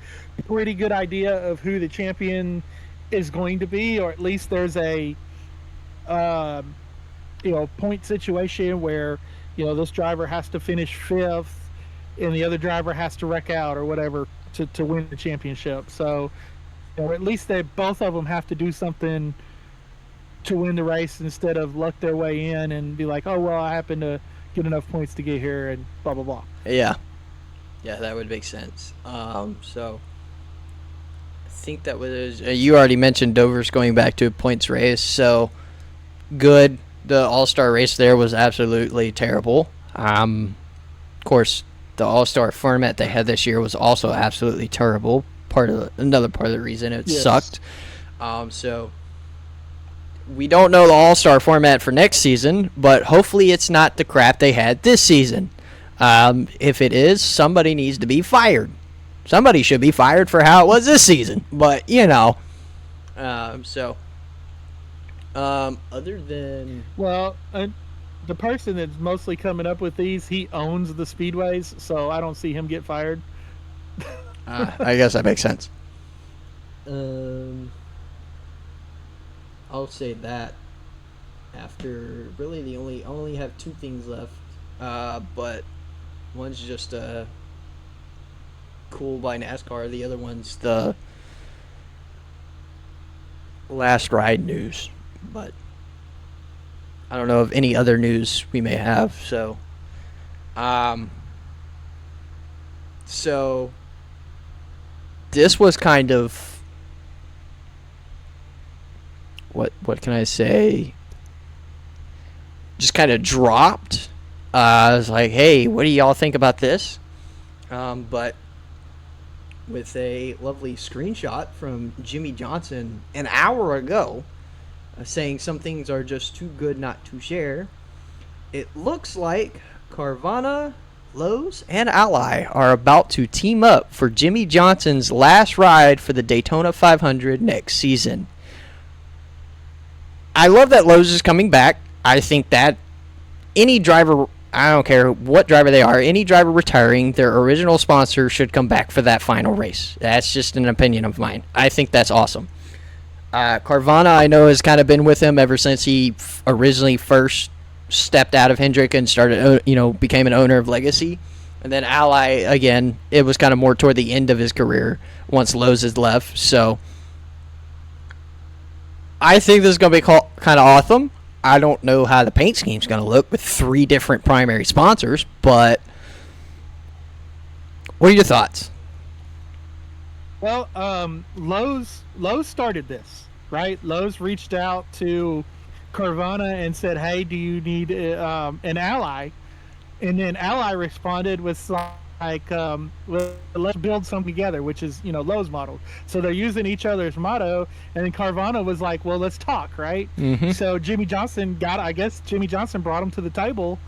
pretty good idea of who the champion is going to be, or at least there's a, point situation where, this driver has to finish 5th and the other driver has to wreck out or whatever to win the championship. So, at least both of them have to do something to win the race instead of luck their way in and be like, oh, well, I happen to get enough points to get here and blah, blah, blah. Yeah, that would make sense. So I think that was you already mentioned Dover's going back to a points race, so good. The All-Star race there was absolutely terrible. Of course, the All-Star format they had this year was also absolutely terrible. Another part of the reason it sucked. So we don't know the All-Star format for next season, but hopefully it's not the crap they had this season. If it is, somebody needs to be fired. Somebody should be fired for how it was this season. But, other than... Well, the person that's mostly coming up with these, he owns the speedways, so I don't see him get fired. I guess that makes sense. I'll say that after really I only have 2 things left, but one's just cool by NASCAR. The other one's the last ride news, but I don't know of any other news we may have. So, this was kind of, what can I say? Just kind of dropped. I was like, hey, what do y'all think about this? But with a lovely screenshot from Jimmy Johnson an hour ago saying some things are just too good not to share, it looks like Carvana, Lowe's, and Ally are about to team up for Jimmy Johnson's last ride for the Daytona 500 next season. I love that Lowe's is coming back. I think that any driver, I don't care what driver they are, any driver retiring, their original sponsor should come back for that final race. That's just an opinion of mine. I think that's awesome. Carvana, I know, has kind of been with him ever since he originally first stepped out of Hendrick and started, became an owner of Legacy. And then Ally, again, it was kind of more toward the end of his career once Lowe's has left. So I think this is going to be kind of awesome. I don't know how the paint scheme is going to look with 3 different primary sponsors, but what are your thoughts? Well, Lowe's started this, right? Lowe's reached out to Carvana and said, "Hey, do you need an ally?" And then Ally responded with like, well, "Let's build something together," which is Lowe's model. So they're using each other's motto, and then Carvana was like, "Well, let's talk," right? Mm-hmm. So Jimmy Johnson brought him to the table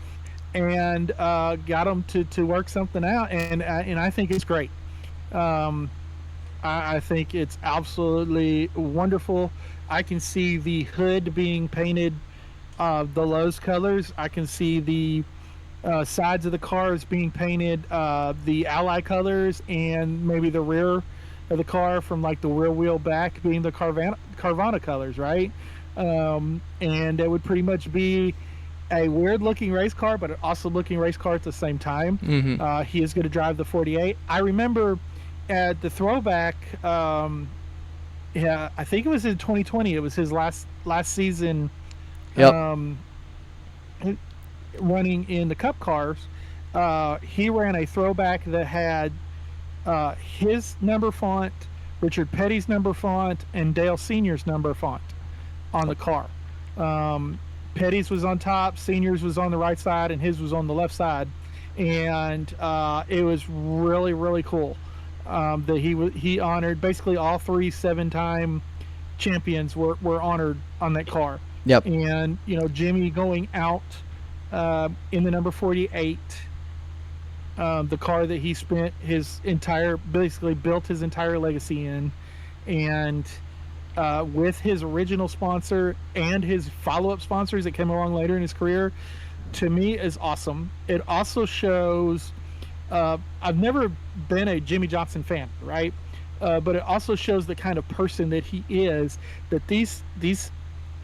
and got him to work something out, and I think it's great. I think it's absolutely wonderful. I can see the hood being painted the Lowe's colors. I can see the sides of the cars being painted the Ally colors, and maybe the rear of the car from like the rear wheel back being the Carvana colors, right? And it would pretty much be a weird looking race car, but an awesome looking race car at the same time. Mm-hmm. He is going to drive the 48. I remember at the throwback, I think it was in 2020. It was his last season. Yep. Running in the Cup cars, he ran a throwback that had his number font, Richard Petty's number font, and Dale Senior's number font on the car. Petty's was on top, Senior's was on the right side, and his was on the left side, and it was really, really cool that he honored basically all 3 7-time champions were honored on that car. Yep. And Jimmy going out in the number 48, the car that he spent basically built his entire legacy in, and with his original sponsor and his follow-up sponsors that came along later in his career, to me is awesome. It also shows, I've never been a Jimmy Johnson fan, right? But it also shows the kind of person that he is, that these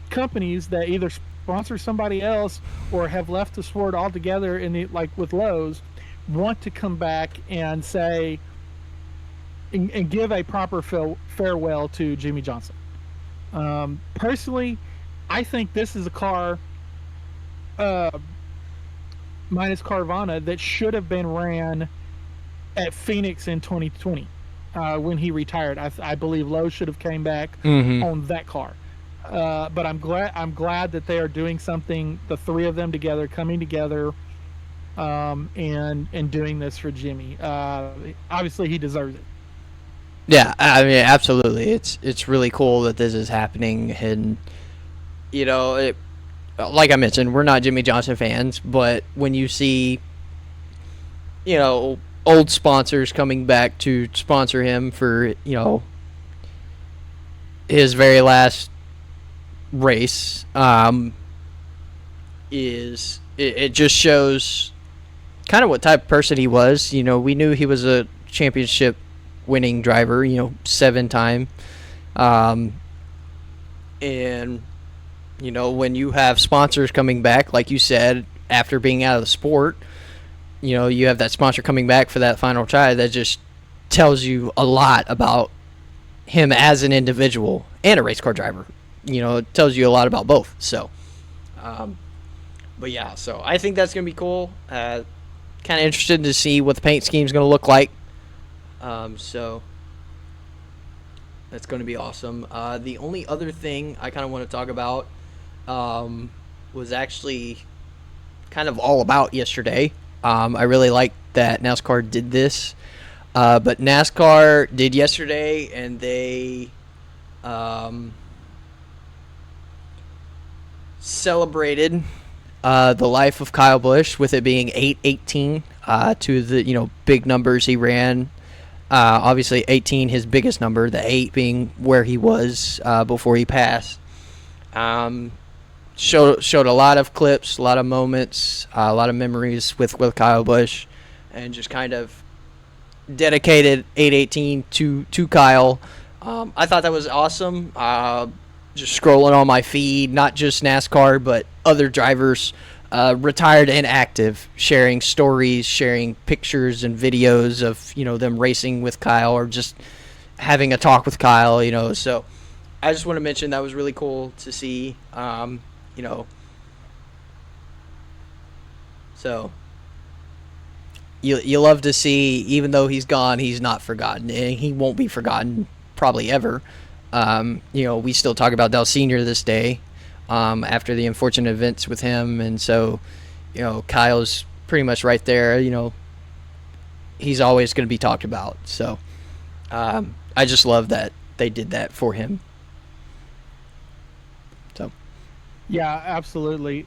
companies that either sponsor somebody else or have left the sport altogether, like with Lowe's, want to come back and say and give a proper farewell to Jimmy Johnson. Personally, I think this is a car minus Carvana that should have been ran at Phoenix in 2020 when he retired. I believe Lowe's should have came back on that car. But I'm glad that they are doing something, the 3 of them together, coming together, and doing this for Jimmy. Obviously, he deserves it. Yeah, I mean, absolutely. It's really cool that this is happening, and like I mentioned, we're not Jimmy Johnson fans, but when you see, old sponsors coming back to sponsor him for his very last race, it just shows kind of what type of person he was. We knew he was a championship winning driver, 7-time, and when you have sponsors coming back, like you said, after being out of the sport, you have that sponsor coming back for that final try, that just tells you a lot about him as an individual and a race car driver. It tells you a lot about both. So, but yeah, so I think that's going to be cool. Kind of interested to see what the paint scheme is going to look like. So that's going to be awesome. The only other thing I kind of want to talk about was actually kind of all about yesterday. I really like that NASCAR did this. But NASCAR did yesterday, and they celebrated the life of Kyle Busch with it being 8:18 to the big numbers he ran. Obviously 18 his biggest number, the 8 being where he was before he passed. Showed a lot of clips, a lot of moments, a lot of memories with Kyle Busch, and just kind of dedicated 8:18 to Kyle. I thought that was awesome. Just scrolling on my feed, not just NASCAR, but other drivers, retired and active, sharing stories, sharing pictures and videos of, them racing with Kyle or just having a talk with Kyle, So I just want to mention that was really cool to see, So you love to see, even though he's gone, he's not forgotten, and he won't be forgotten probably ever. We still talk about Dell Sr. this day, after the unfortunate events with him, and so, Kyle's pretty much right there. He's always going to be talked about. So, I just love that they did that for him. So, yeah, absolutely.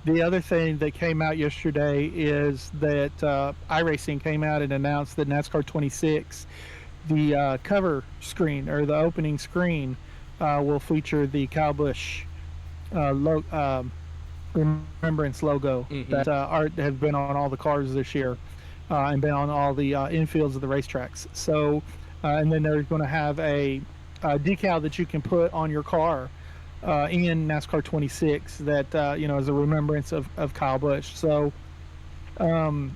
The other thing that came out yesterday is that iRacing came out and announced that NASCAR 26, the cover screen or the opening screen, will feature the Kyle Busch remembrance logo that art has been on all the cars this year and been on all the infields of the racetracks. So, and then they're going to have a decal that you can put on your car in NASCAR 26 that as a remembrance of Kyle Busch. So and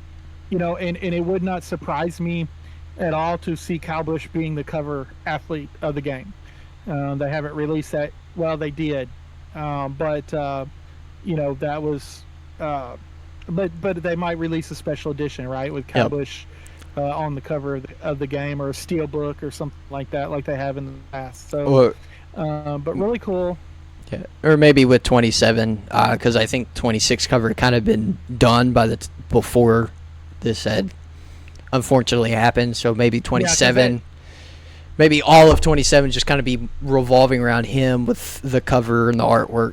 it would not surprise me at all to see Kyle Busch being the cover athlete of the game. They haven't released that. Well, they did, but that was but they might release a special edition, right, with Kyle Busch on the cover of the game, or a steel book or something like that, like they have in the past. So but really cool. Yeah, or maybe with 27, because I think 26 cover had kind of been done by before this had unfortunately happened. So maybe 27, maybe all of 27 just kind of be revolving around him with the cover and the artwork.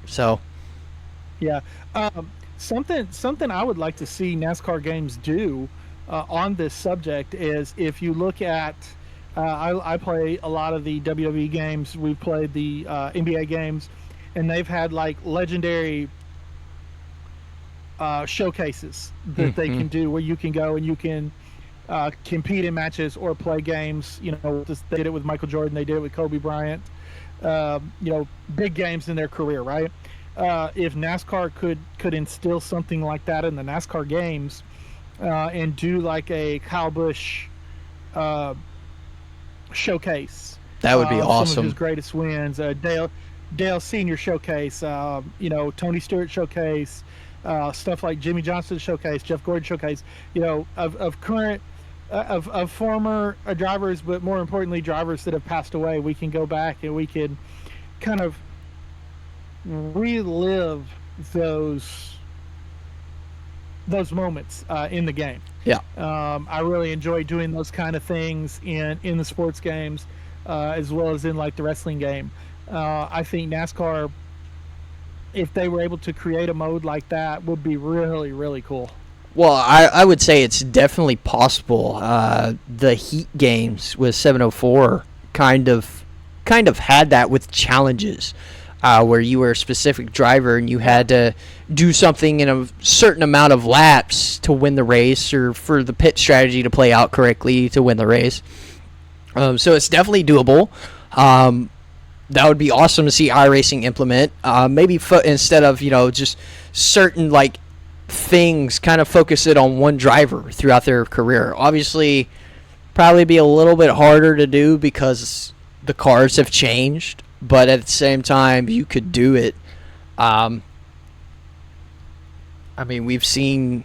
So, yeah, something I would like to see NASCAR games do on this subject is, if you look at. I play a lot of the WWE games. We've played the NBA games, and they've had like legendary showcases that they can do, where you can go and you can compete in matches or play games. They did it with Michael Jordan. They did it with Kobe Bryant. Big games in their career, right? If NASCAR could instill something like that in the NASCAR games, and do like a Kyle Busch showcase, that would be awesome. Some of his greatest wins, Dale Senior showcase, Tony Stewart showcase, stuff like Jimmy Johnson showcase, Jeff Gordon showcase, of current of former drivers, but more importantly drivers that have passed away. We can go back and we can kind of relive those moments in the game. Yeah. I really enjoy doing those kind of things in the sports games, as well as in like the wrestling game. I think NASCAR, if they were able to create a mode like that, would be really, really cool. Well, I would say it's definitely possible. The Heat games with 704 kind of had that with challenges, where you were a specific driver and you had to do something in a certain amount of laps to win the race, or for the pit strategy to play out correctly to win the race. So it's definitely doable. That would be awesome to see iRacing implement. Maybe instead of just certain like things, kind of focus it on one driver throughout their career. Obviously, probably be a little bit harder to do because the cars have changed, but at the same time, you could do it. I mean, we've seen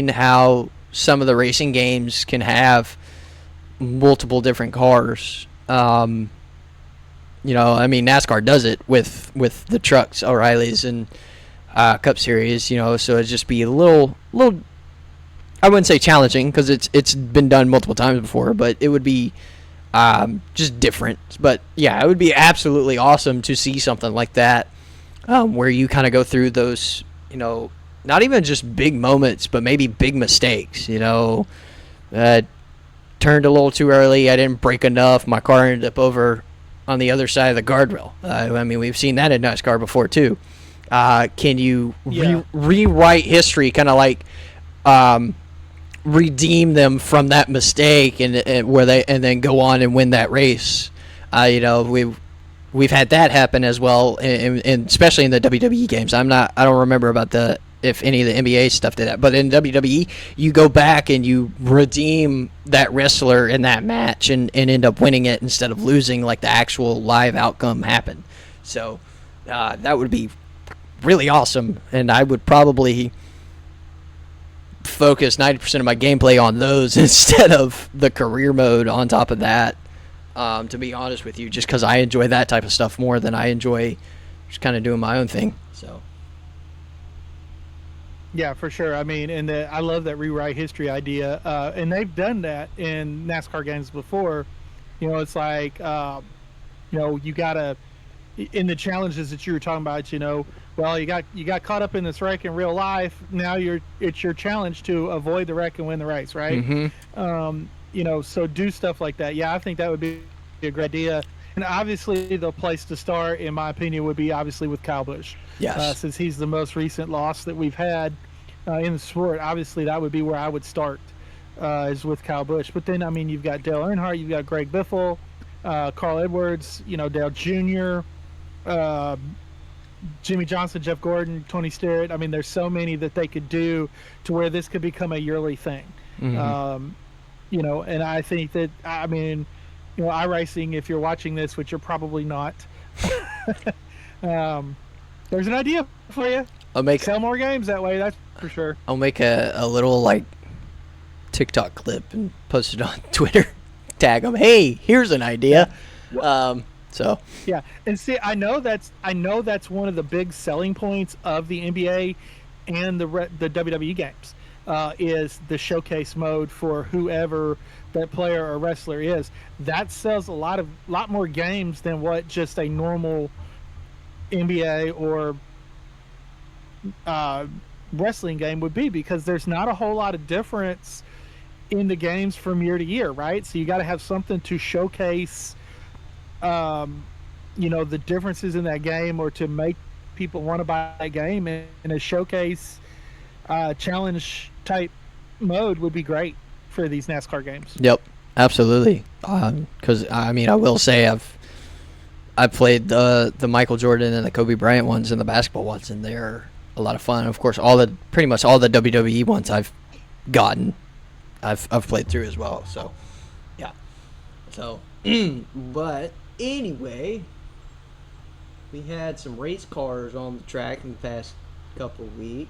how some of the racing games can have multiple different cars. I mean, NASCAR does it with the trucks, O'Reilly's, and Cup Series. So it'd just be a little. I wouldn't say challenging, because it's been done multiple times before, but it would be just different. But yeah, it would be absolutely awesome to see something like that, where you kind of go through those, not even just big moments, but maybe big mistakes. Turned a little too early. I didn't brake enough. My car ended up over on the other side of the guardrail. I mean, we've seen that in NASCAR before too. Can you rewrite history, kind of like redeem them from that mistake and where they and then go on and win that race. We've had that happen as well, and especially in the WWE games. I don't remember about if any of the NBA stuff did that, but in WWE, you go back and you redeem that wrestler in that match and end up winning it instead of losing like the actual live outcome happened. So that would be really awesome, and I would probably focus 90% of my gameplay on those instead of the career mode on top of that. To be honest with you, just because I enjoy that type of stuff more than I enjoy just kind of doing my own thing. So. Yeah, for sure. I mean, and I love that rewrite history idea. And they've done that in NASCAR games before. It's like, you gotta, in the challenges that you were talking about, well, you got caught up in this wreck in real life. Now it's your challenge to avoid the wreck and win the race, right? Mm-hmm. So do stuff like that. Yeah, I think that would be a great idea. And obviously, the place to start, in my opinion, would be obviously with Kyle Busch. Yes. Since he's the most recent loss that we've had in the sport, obviously that would be where I would start, is with Kyle Busch. But then, I mean, you've got Dale Earnhardt, you've got Greg Biffle, Carl Edwards, Dale Jr., Jimmy Johnson, Jeff Gordon, Tony Stewart. I mean, there's so many that they could do to where this could become a yearly thing. Mm-hmm. And I think that, I mean, iRacing, if you're watching this, which you're probably not, there's an idea for you. Sell more games that way, that's for sure. I'll make a little like TikTok clip and post it on Twitter. Tag them. Hey, here's an idea. So yeah, and see, I know that's one of the big selling points of the NBA and the WWE games. Is the showcase mode for whoever that player or wrestler is. That sells a lot more games than what just a normal NBA or wrestling game would be, because there's not a whole lot of difference in the games from year to year, right? So you got to have something to showcase the differences in that game, or to make people want to buy that game. And a showcase challenge type mode would be great for these NASCAR games. Yep, absolutely. Because I mean, I will say I've played the Michael Jordan and the Kobe Bryant ones and the basketball ones, and they're a lot of fun. Of course, pretty much all the WWE ones I've played through as well. So yeah. So but anyway, we had some race cars on the track in the past couple of weeks.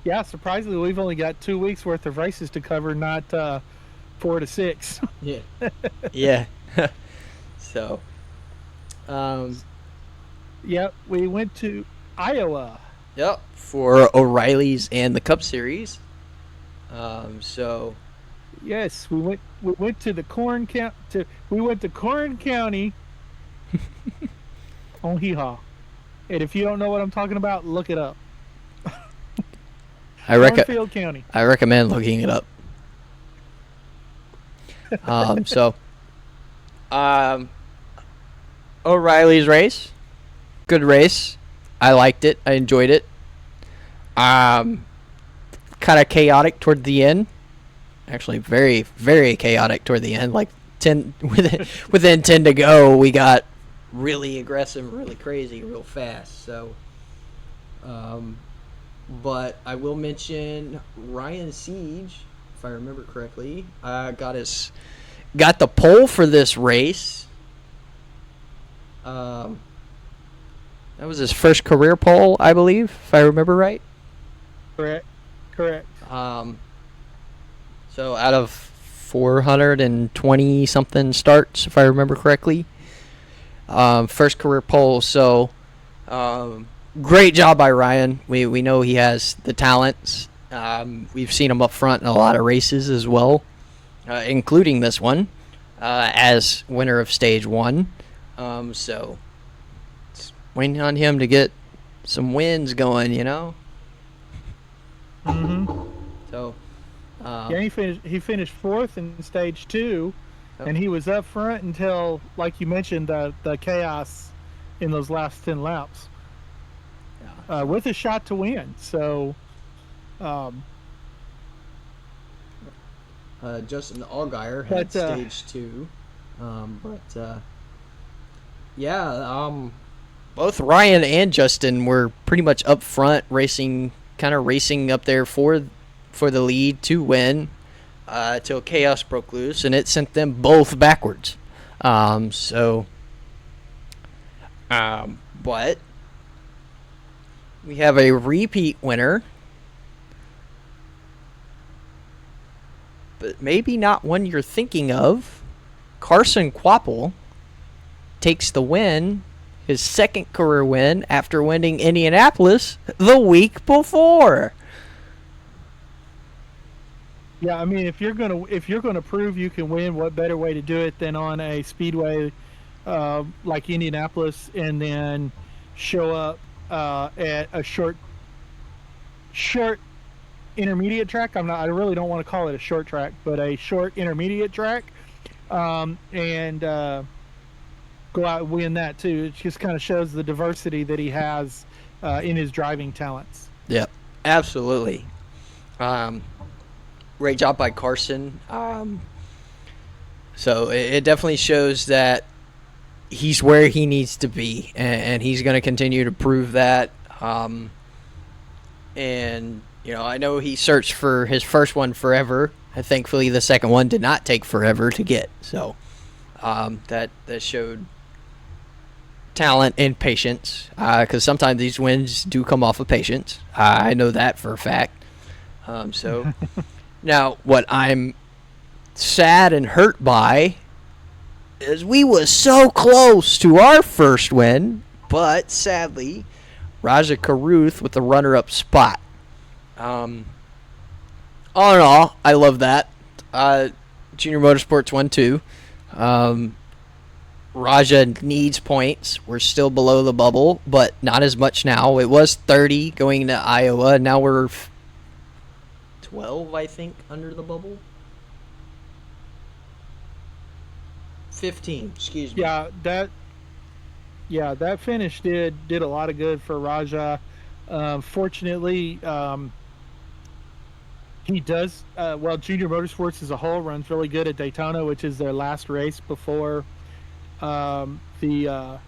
Yeah, surprisingly, we've only got 2 weeks worth of races to cover, not 4 to 6. Yeah. Yeah. So, yep, we went to Iowa. Yep, for O'Reilly's and the Cup Series. So, yes, we went to the Corn County. We went to Corn County on Hee-Haw. And if you don't know what I'm talking about, look it up. Cornfield County. I recommend looking it up. O'Reilly's race, good race. I liked it. I enjoyed it. Kind of chaotic toward the end. Actually, very, very chaotic toward the end. Like 10 within 10 to go, we got really aggressive, really crazy, real fast. So, but I will mention Ryan Siege, if I remember correctly, got the pole for this race. That was his first career pole, I believe, if I remember right. Correct. So out of 420 something starts, if I remember correctly, first career pole. So great job by Ryan. We know he has the talents. We've seen him up front in a lot of races as well, including this one, as winner of stage 1. So it's waiting on him to get some wins going, Mm-hmm. So yeah, he finished 4th in stage 2, and he was up front until, like you mentioned, the chaos in those last 10 laps. with a shot to win. So, Justin Allgaier had stage 2. Both Ryan and Justin were pretty much up front, racing up there for the lead to win, till chaos broke loose, and it sent them both backwards. But we have a repeat winner, but maybe not one you're thinking of. Carson Kvapil takes the win, his second career win after winning Indianapolis the week before. Yeah, I mean, if you're gonna prove you can win, what better way to do it than on a speedway like Indianapolis, and then show up at a short intermediate track. I really don't want to call it a short track, but a short intermediate track, and go out and win that too. It just kind of shows the diversity that he has in his driving talents. Yep, absolutely. Great job by Carson. So it definitely shows that he's where he needs to be, and he's going to continue to prove that. And I know he searched for his first one forever, and thankfully the second one did not take forever to get. So that showed talent and patience, because sometimes these wins do come off of patience. I know that for a fact. Now, what I'm sad and hurt by is we was so close to our first win, but sadly, Raja Caruth with the runner-up spot. All in all, I love that. Junior Motorsports won too. Raja needs points. We're still below the bubble, but not as much now. It was 30 going into Iowa. Now we're 12, I think, under the bubble. 15, excuse me. That finish did a lot of good for Raja. Fortunately, he does Junior Motorsports as a whole runs really good at Daytona, which is their last race before the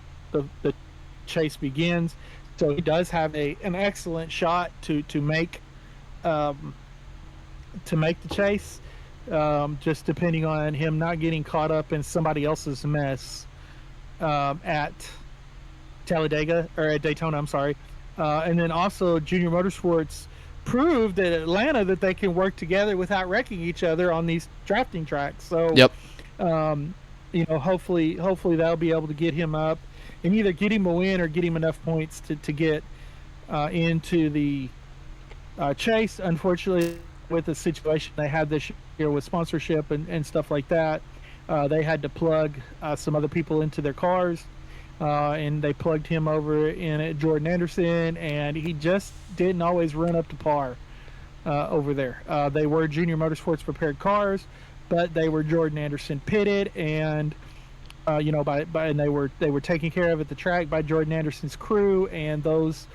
chase begins. So he does have an excellent shot to make the chase. Just depending on him not getting caught up in somebody else's mess at Talladega, or at Daytona, I'm sorry. And then also Junior Motorsports proved at Atlanta that they can work together without wrecking each other on these drafting tracks. So, yep. Hopefully they'll be able to get him up and either get him a win or get him enough points to get into the chase. Unfortunately, with the situation they had this year with sponsorship and stuff like that, they had to plug some other people into their cars, and they plugged him over in at Jordan Anderson, and he just didn't always run up to par over there. They were Junior Motorsports prepared cars, but they were Jordan Anderson pitted, and and they were taken care of at the track by Jordan Anderson's crew. And those,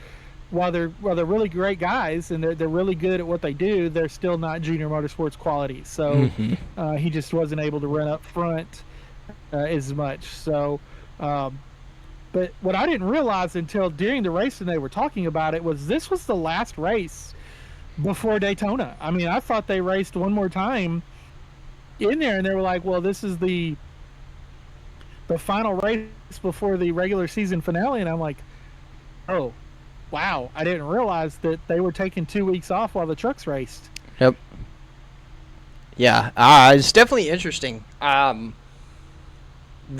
while they're really great guys and they're really good at what they do, they're still not Junior Motorsports quality. So he just wasn't able to run up front as much. So, but what I didn't realize until during the race and they were talking about it was this was the last race before Daytona. I mean, I thought they raced one more time in there, and they were like, well, this is the final race before the regular season finale. And I'm like, oh, wow, I didn't realize that they were taking 2 weeks off while the trucks raced. Yep. Yeah, it's definitely interesting. The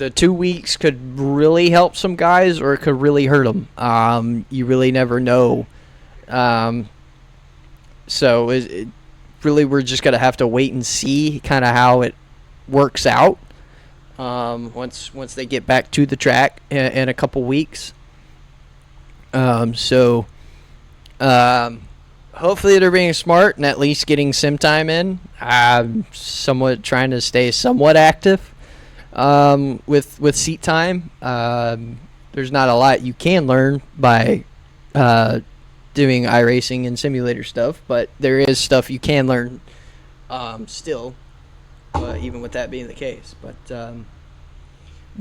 2 weeks could really help some guys, or it could really hurt them. You really never know. So it really, we're just going to have to wait and see kind of how it works out once they get back to the track in a couple weeks. Hopefully they're being smart and at least getting sim time in. I'm somewhat trying to stay somewhat active with seat time. There's not a lot you can learn by doing iRacing and simulator stuff, but there is stuff you can learn still, even with that being the case. But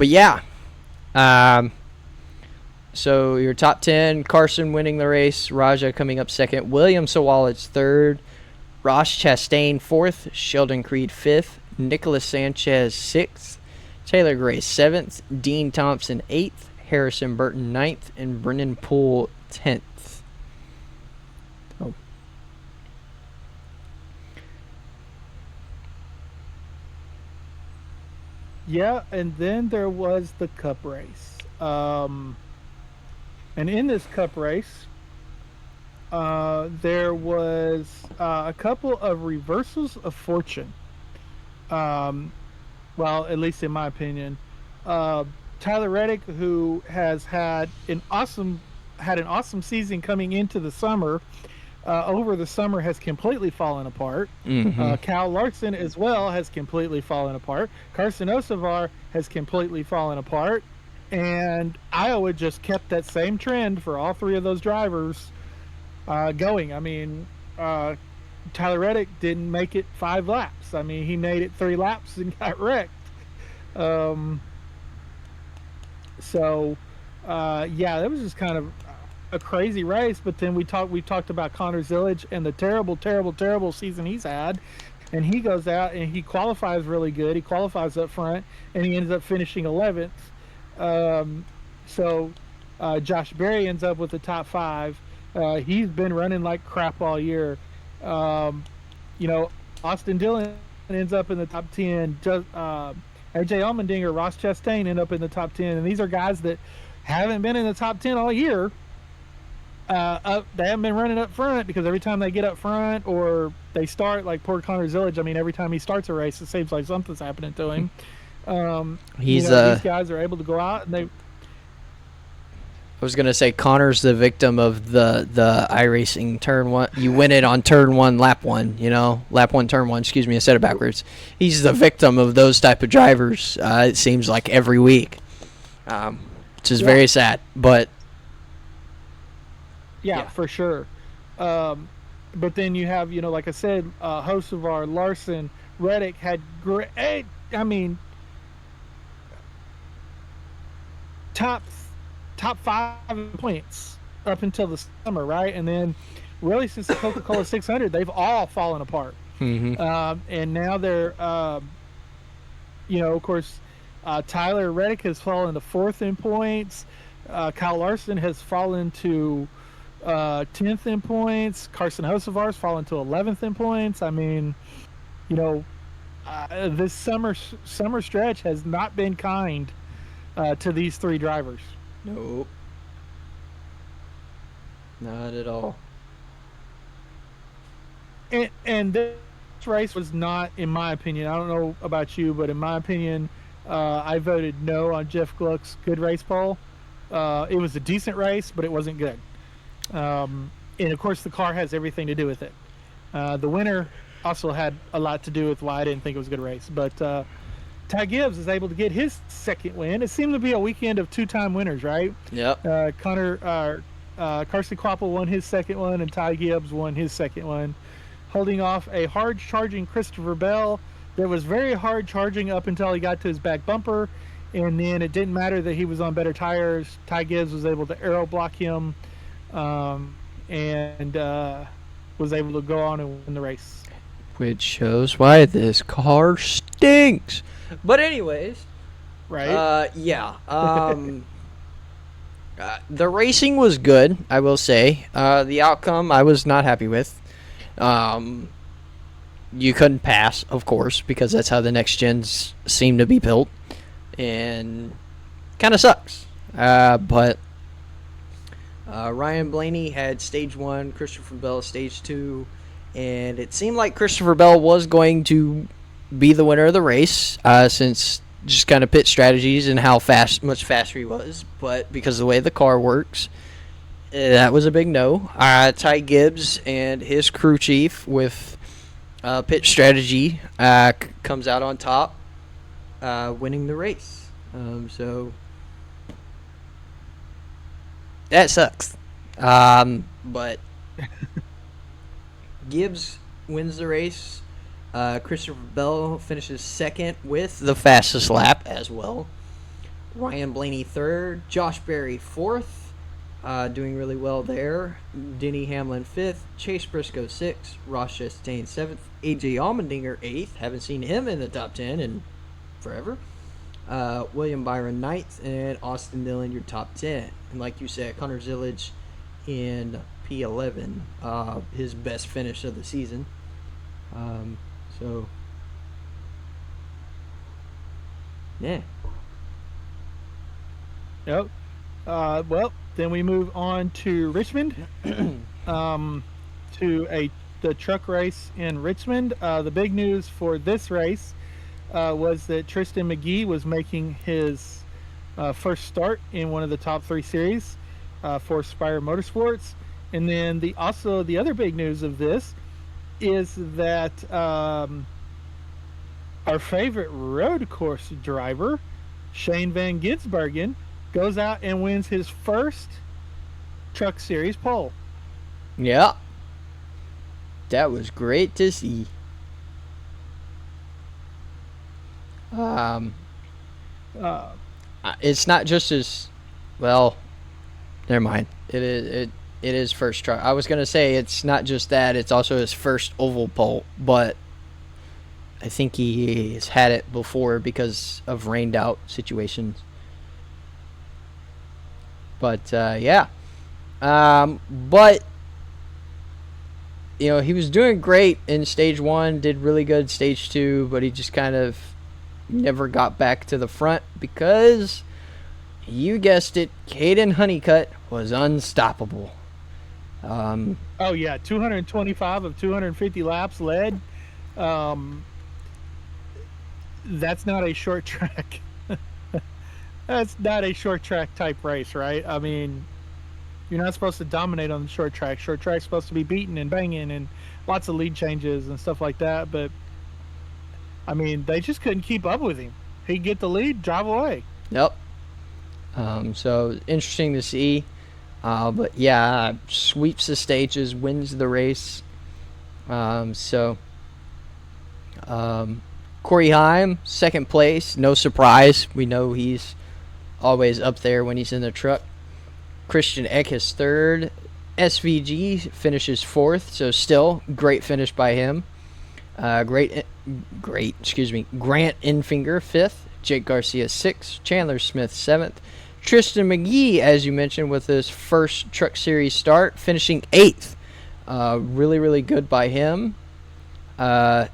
yeah. So your top 10, Carson winning the race, Raja coming up second, William Sawalich third, Ross Chastain fourth, Sheldon Creed fifth, Nicholas Sanchez sixth, Taylor Gray seventh, Dean Thompson eighth, Harrison Burton ninth, and Brennan Poole 10th. Oh. Yeah, and then there was the Cup race. And in this Cup race, there was a couple of reversals of fortune. Well, at least in my opinion. Tyler Reddick, who has had an awesome season coming into the summer, over the summer has completely fallen apart. Mm-hmm. Cal Larson as well has completely fallen apart. Carson Osavar has completely fallen apart. And Iowa just kept that same trend for all three of those drivers going. I mean, Tyler Reddick didn't make it 5 laps. I mean, he made it 3 laps and got wrecked. So, yeah, that was just kind of a crazy race. But then we talked about Connor Zillage and the terrible season he's had. And he goes out and he qualifies really good. He qualifies up front, and he ends up finishing 11th. So Josh Berry ends up with the top 5. He's been running like crap all year. Austin Dillon ends up in the top 10. AJ Allmendinger, Ross Chastain end up in the top 10. And these are guys that haven't been in the top 10 all year. They haven't been running up front because every time they get up front or they start, like poor Connor Zillage, I mean, every time he starts a race, it seems like something's happening to him. These guys are able to go out and they. I was gonna say Connor's the victim of the iRacing turn one. You win it on turn 1, lap 1. Lap 1, turn 1. Excuse me, I said it backwards. He's the victim of those type of drivers. It seems like every week, which is very sad. But yeah, for sure. But then you have, like I said, Hocevar, Larson, Reddick had great. I mean. Top 5 points up until the summer, right? And then really since the Coca-Cola 600, they've all fallen apart. Mm-hmm. And now they're, of course, Tyler Reddick has fallen to 4th in points. Kyle Larson has fallen to 10th in points. Carson Hocevar's fallen to 11th in points. I mean, this summer stretch has not been kind to these 3 drivers. Nope. Not at all. And this race was not, in my opinion, I don't know about you, but in my opinion, I voted no on Jeff Gluck's good race poll. It was a decent race, but it wasn't good. And of course, the car has everything to do with it. The winner also had a lot to do with why I didn't think it was a good race. But Ty Gibbs is able to get his second win. It seemed to be a weekend of 2-time winners, right? Yep. Carson Kvapil won his second one, and Ty Gibbs won his second one, holding off a hard-charging Christopher Bell that was very hard-charging up until he got to his back bumper, and then it didn't matter that he was on better tires. Ty Gibbs was able to aero block him and was able to go on and win the race. Which shows why this car stinks. But anyways, right? Yeah. The racing was good, I will say. The outcome I was not happy with. You couldn't pass, of course, because that's how the next gens seem to be built, and kind of sucks. But Ryan Blaney had stage 1, Christopher Bell stage 2, and it seemed like Christopher Bell was going to be the winner of the race, since just kind of pit strategies and how much faster he was. But because of the way the car works, that was a big no. Ty Gibbs and his crew chief with pit strategy comes out on top, winning the race. So that sucks. But Gibbs wins the race. Christopher Bell finishes second with the fastest lap as well. Ryan Blaney third. Josh Berry fourth. Doing really well there. Denny Hamlin fifth. Chase Briscoe sixth. Ross Chastain seventh. AJ Allmendinger eighth. Haven't seen him in the top 10 in forever. William Byron ninth. And Austin Dillon your top 10. And like you said, Connor Zillage in P11. His best finish of the season. So, yeah. Yep. Well, then we move on to Richmond, to the truck race in Richmond. The big news for this race was that Tristan McGee was making his first start in one of the top 3 series for Spire Motorsports. And then the other big news of this is that our favorite road course driver, Shane Van Gisbergen, goes out and wins his first Truck Series pole. Yeah. That was great to see. It's not just his, well, never mind. It is first truck. I was going to say it's not just that, it's also his first oval pole, but I think he has had it before because of rained out situations. But, yeah. But, you know, he was doing great in stage 1, did really good stage 2, but he just kind of never got back to the front because, you guessed it, Caden Honeycutt was unstoppable. Oh, yeah, 225 of 250 laps led. That's not a short track. That's not a short track type race, right? I mean, you're not supposed to dominate on the short track. Short track's supposed to be beating and banging and lots of lead changes and stuff like that. But, I mean, they just couldn't keep up with him. He'd get the lead, drive away. Yep. So, interesting to see. But, yeah, sweeps the stages, wins the race. Corey Heim, second place. No surprise. We know he's always up there when he's in the truck. Christian Eck is third. SVG finishes fourth, so still great finish by him. Grant Enfinger fifth. Jake Garcia sixth. Chandler Smith seventh. Tristan McGee, as you mentioned, with his first Truck Series start, finishing eighth. Really, really good by him. Gio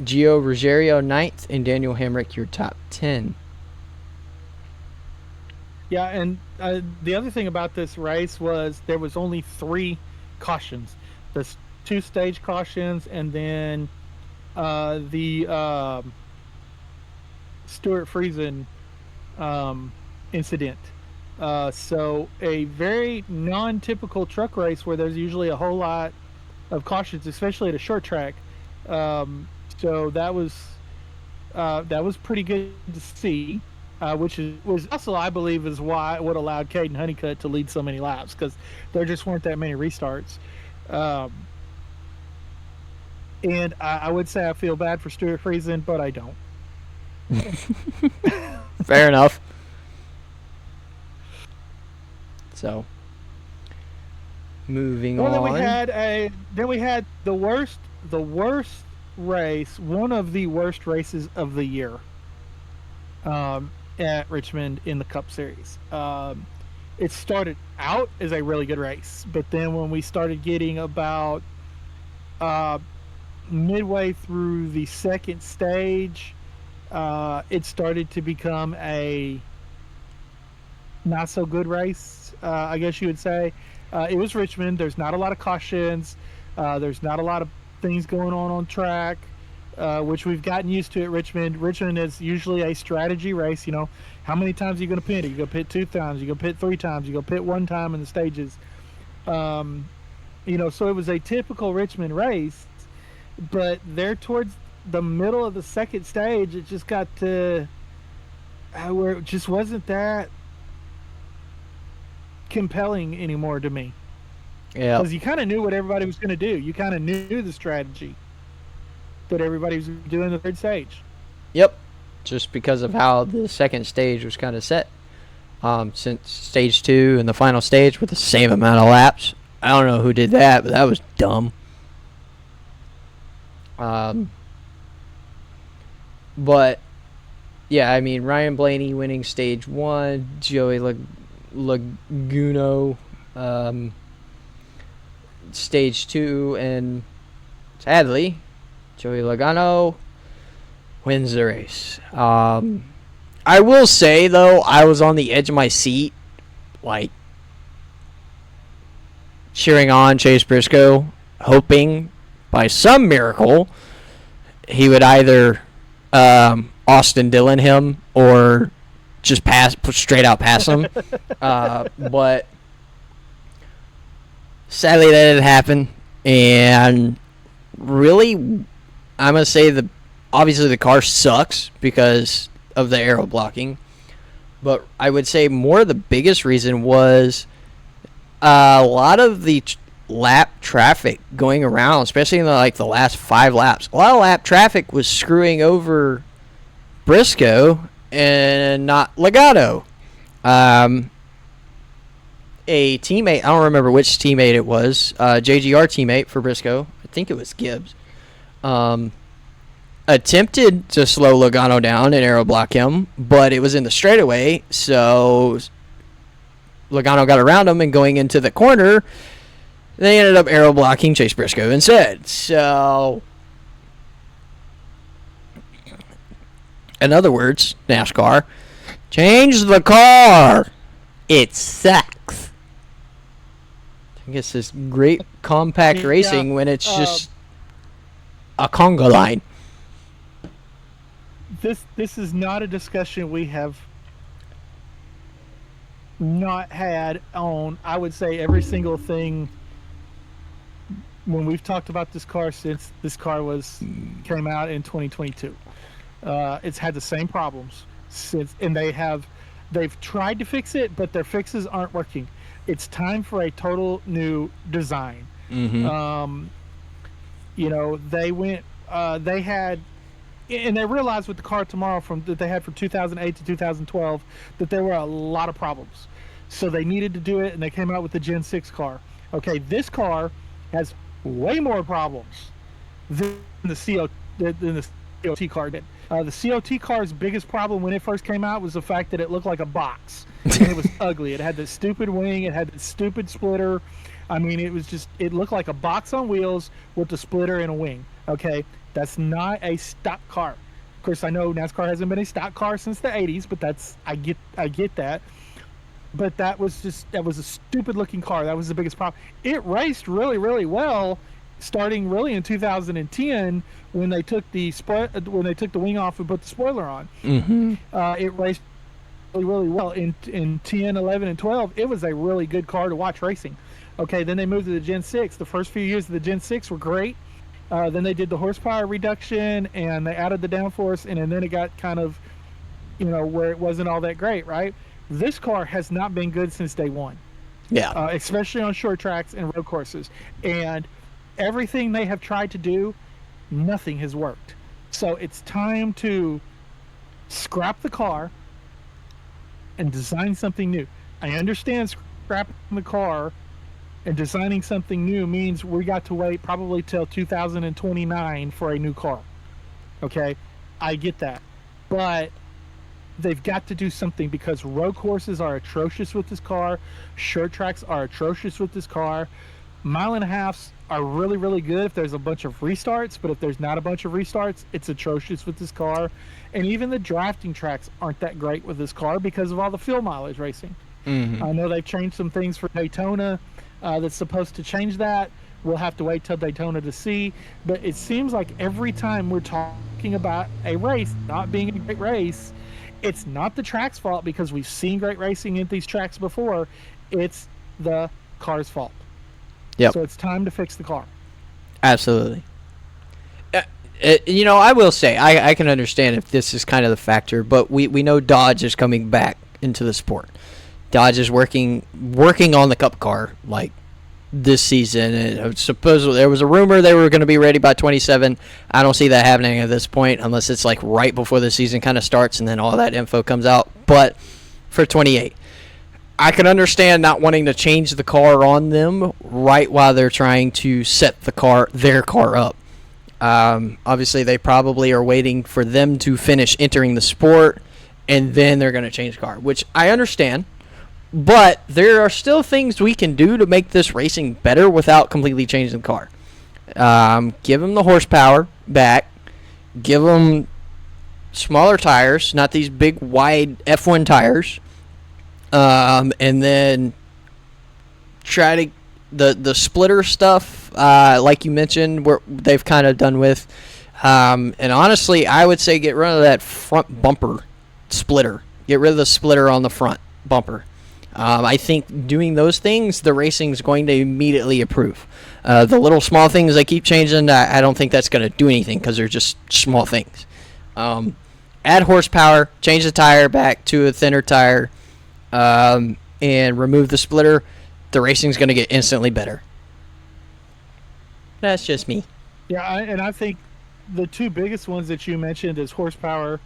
Ruggiero ninth, and Daniel Hamrick your top 10. Yeah, and the other thing about this race was there was only 3 cautions. There's 2 stage cautions, and then the Stuart Friesen incident. So a very non-typical truck race where there's usually a whole lot of cautions, especially at a short track. So that was pretty good to see. Which was also, I believe, is why what allowed Caden Honeycutt to lead so many laps, because there just weren't that many restarts. And I would say I feel bad for Stuart Friesen, but I don't. Fair enough. So, moving on. Then we had the worst race, one of the worst races of the year. At Richmond in the Cup Series. It started out as a really good race, but then when we started getting about midway through the second stage, it started to become a not so good race, I guess you would say. It was Richmond. There's not a lot of cautions. There's not a lot of things going on track. Which we've gotten used to at Richmond. Richmond is usually a strategy race. You know, how many times are you going to pit? Are you going to pit 2 times? Are you going to pit 3 times? You going to pit 1 time in the stages? So it was a typical Richmond race. But there towards the middle of the second stage, it just got to where it just wasn't that compelling anymore to me. Yeah. Because you kind of knew what everybody was going to do. You kind of knew the strategy that everybody was doing the third stage. Yep. Just because of how the second stage was kind of set. Since stage 2 and the final stage with the same amount of laps. I don't know who did that, but that was dumb. But yeah, I mean, Ryan Blaney winning stage 1, Joey Logano stage 2, and sadly, Joey Logano wins the race. I will say, though, I was on the edge of my seat, like, cheering on Chase Briscoe, hoping by some miracle he would either Austin Dillon him or just straight out pass him. But sadly that didn't happen. And really, I'm going to say obviously the car sucks because of the aero blocking. But I would say more the biggest reason was a lot of the lap traffic going around, especially in the last 5 laps. A lot of lap traffic was screwing over Briscoe and not Logano. A teammate, I don't remember which teammate it was, JGR teammate for Briscoe, I think it was Gibbs, attempted to slow Logano down and aero block him, but it was in the straightaway, so Logano got around him, and going into the corner, they ended up aero blocking Chase Briscoe instead. So, in other words, NASCAR, change the car. It sucks. I think it's this great compact racing when it's just a conga line. This is not a discussion we have not had on, I would say, every single thing when we've talked about this car since this car came out in 2022. It's had the same problems since, and they've tried to fix it, but their fixes aren't working. It's time for a total new design. Mm-hmm. They had, and they realized with the car tomorrow that they had from 2008 to 2012 that there were a lot of problems. So they needed to do it, and they came out with the Gen 6 car. Okay, this car has way more problems than the COT car did. The COT car's biggest problem when it first came out was the fact that it looked like a box. And it was ugly. It had this stupid wing. It had this stupid splitter. I mean, it looked like a box on wheels with a splitter and a wing. Okay, that's not a stock car. Of course, I know NASCAR hasn't been a stock car since the 80s, but I get that. But that was a stupid looking car. That was the biggest problem. It raced really, really well, starting really in 2010 when they took the wing off and put the spoiler on. Mm-hmm. It raced really, really well in 10, 11, and 12. It was a really good car to watch racing. Okay, then they moved to the Gen 6. The first few years of the Gen 6 were great. Then they did the horsepower reduction and they added the downforce, and then it got kind of, where it wasn't all that great, right? This car has not been good since day one. Yeah. Especially on short tracks and road courses. And everything they have tried to do, nothing has worked. So it's time to scrap the car and design something new. I understand scrapping the car and designing something new means we got to wait probably till 2029 for a new car. Okay? I get that. But they've got to do something because road courses are atrocious with this car. Short tracks are atrocious with this car. Mile and a halves are really, really good if there's a bunch of restarts, but if there's not a bunch of restarts, it's atrocious with this car. And even the drafting tracks aren't that great with this car because of all the fuel mileage racing. Mm-hmm. I know they've changed some things for Daytona that's supposed to change that. We'll have to wait till Daytona to see. But it seems like every time we're talking about a race not being a great race, it's not the track's fault because we've seen great racing at these tracks before. It's the car's fault. Yep. So it's time to fix the car. Absolutely. I will say, I can understand if this is kind of the factor, but we know Dodge is coming back into the sport. Dodge is working on the Cup car like this season. And supposedly there was a rumor they were going to be ready by 27. I don't see that happening at this point unless it's like right before the season kind of starts and then all that info comes out. But for 28, I can understand not wanting to change the car on them right while they're trying to set their car up. Obviously, they probably are waiting for them to finish entering the sport, and then they're going to change the car, which I understand. But there are still things we can do to make this racing better without completely changing the car. Give them the horsepower back. Give them smaller tires, not these big, wide F1 tires. And then try to the splitter stuff, like you mentioned, they've kind of done with. And honestly, I would say get rid of that front bumper splitter. Get rid of the splitter on the front bumper. I think doing those things, the racing is going to immediately improve. The little small things they keep changing, I don't think that's going to do anything because they're just small things. Add horsepower, change the tire back to a thinner tire, and remove the splitter. The racing's going to get instantly better. That's just me. Yeah, and I think the two biggest ones that you mentioned is horsepower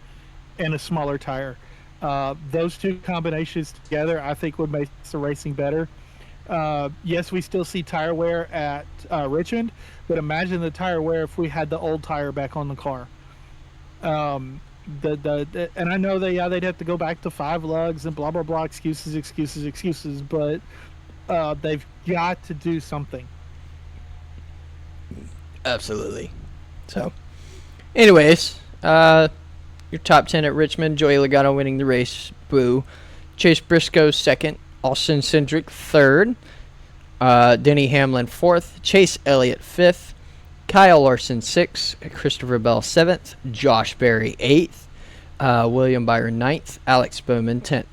and a smaller tire. Those two combinations together, I think, would make the racing better. Yes, we still see tire wear at Richmond, but imagine the tire wear if we had the old tire back on the car. And I know they'd have to go back to 5 lugs and blah blah blah, excuses, but they've got to do something. Absolutely. So, anyways, your top 10 at Richmond: Joey Logano winning the race, boo. Chase Briscoe second, Austin Cindric third, Denny Hamlin fourth, Chase Elliott fifth, Kyle Larson sixth, Christopher Bell seventh, Josh Berry eighth, William Byron ninth, Alex Bowman 10th.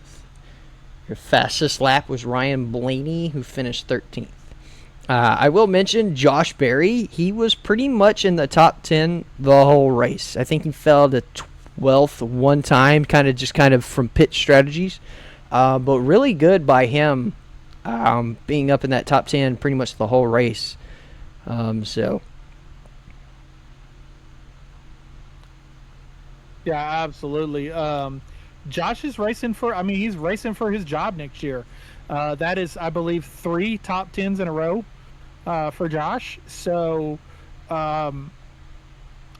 Your fastest lap was Ryan Blaney, who finished 13th. I will mention Josh Berry. He was pretty much in the top 10 the whole race. I think he fell to 12th one time, kind of from pit strategies. But really good by him, being up in that top 10 pretty much the whole race. So. Yeah, absolutely. Josh is racing he's racing for his job next year. That is, I believe, 3 top 10s in a row for Josh. So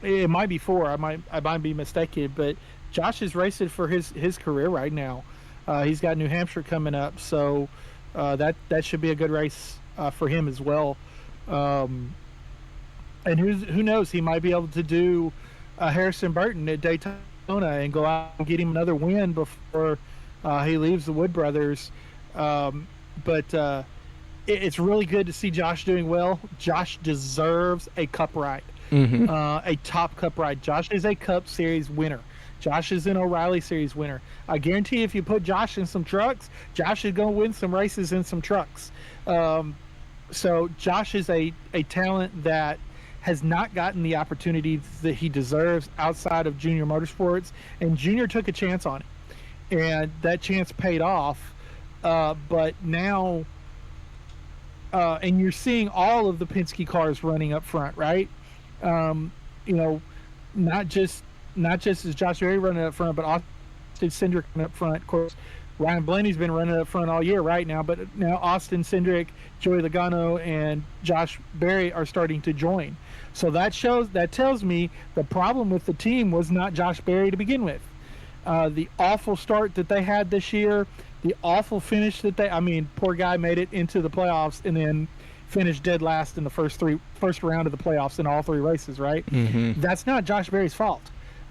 it might be 4. I might be mistaken, but Josh is racing for his career right now. He's got New Hampshire coming up, so that should be a good race for him as well. And who knows? He might be able to do Harrison Burton at Daytona and go out and get him another win before he leaves the Wood Brothers. But it's really good to see Josh doing well. Josh deserves a cup ride, a top cup ride. Josh is a Cup Series winner. Josh is an O'Reilly Series winner. I guarantee if you put Josh in some trucks, Josh is going to win some races in some trucks. So Josh is a talent that has not gotten the opportunities that he deserves outside of Junior Motorsports, and Junior took a chance on it, and that chance paid off. But now, and you're seeing all of the Penske cars running up front, right? Not just as Josh Berry running up front, but Austin Cindric running up front. Of course, Ryan Blaney's been running up front all year right now, but now Austin Cindric, Joey Logano, and Josh Berry are starting to join. So that tells me the problem with the team was not Josh Berry to begin with. The awful start that they had this year, the awful finish poor guy made it into the playoffs and then finished dead last in the first round of the playoffs in all 3 races, right? Mm-hmm. That's not Josh Berry's fault.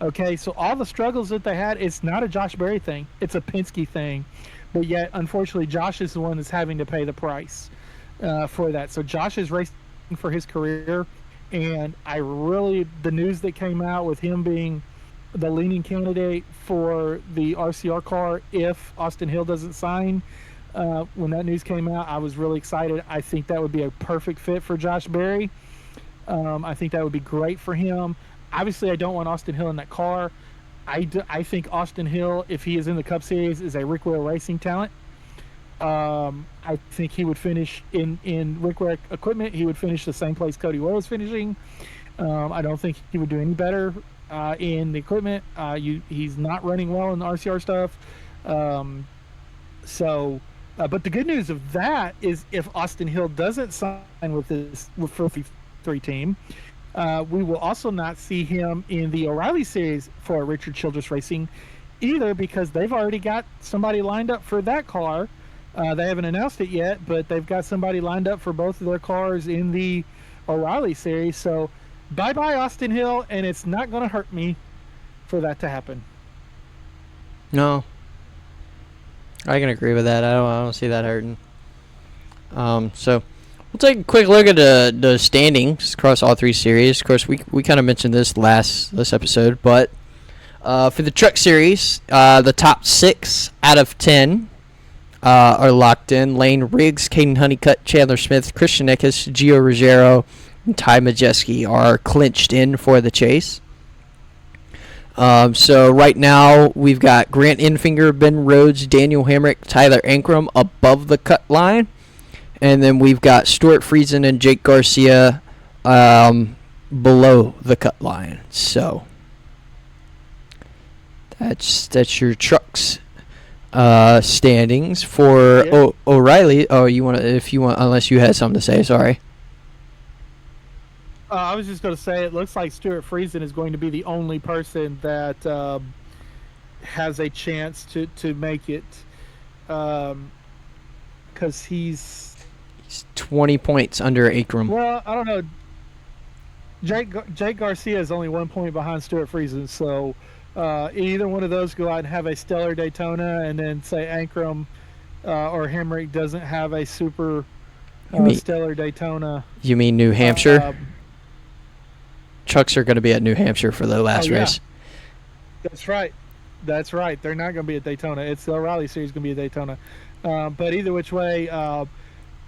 Okay, so all the struggles that they had, it's not a Josh Berry thing. It's a Penske thing. But yet, unfortunately, Josh is the one that's having to pay the price for that. So Josh is racing for his career. And the news that came out with him being the leading candidate for the RCR car if Austin Hill doesn't sign, when that news came out, I was really excited. I think that would be a perfect fit for Josh Berry. I think that would be great for him. Obviously, I don't want Austin Hill in that car. I think Austin Hill, if he is in the Cup Series, is a Rick Wheel Racing talent. I think he would finish in Wickwreck equipment. He would finish the same place Cody Ware was finishing. I don't think he would do any better in the equipment. He's not running well in the RCR stuff. But the good news of that is if Austin Hill doesn't sign with for the 3 team, we will also not see him in the O'Reilly Series for Richard Childress Racing either, because they've already got somebody lined up for that car. They haven't announced it yet, but they've got somebody lined up for both of their cars in the O'Reilly Series. So bye-bye Austin Hill, and it's not going to hurt me for that to happen. No. I can agree with that. I don't see that hurting. So we'll take a quick look at the standings across all 3 series. Of course, we kind of mentioned this this episode, but for the Truck Series, the top 6 out of 10 are locked in. Lane Riggs, Caden Honeycutt, Chandler Smith, Christian Eckes, Gio Ruggiero, and Ty Majeski are clinched in for the chase. So right now we've got Grant Enfinger, Ben Rhodes, Daniel Hamrick, Tyler Ankrum above the cut line, and then we've got Stuart Friesen and Jake Garcia below the cut line. So that's your trucks standings for O'Reilly. Oh, unless you had something to say, sorry. I was just going to say, it looks like Stuart Friesen is going to be the only person that has a chance to make it, because he's 20 points under Akram. Well, I don't know. Jake Garcia is only 1 point behind Stuart Friesen, so either one of those go out and have a stellar Daytona, and then say Ankrum or Hamrick doesn't have a super stellar Daytona. You mean New Hampshire? Trucks are going to be at New Hampshire for the last race. That's right. They're not going to be at Daytona. It's the O'Reilly Series going to be at Daytona. But either which way,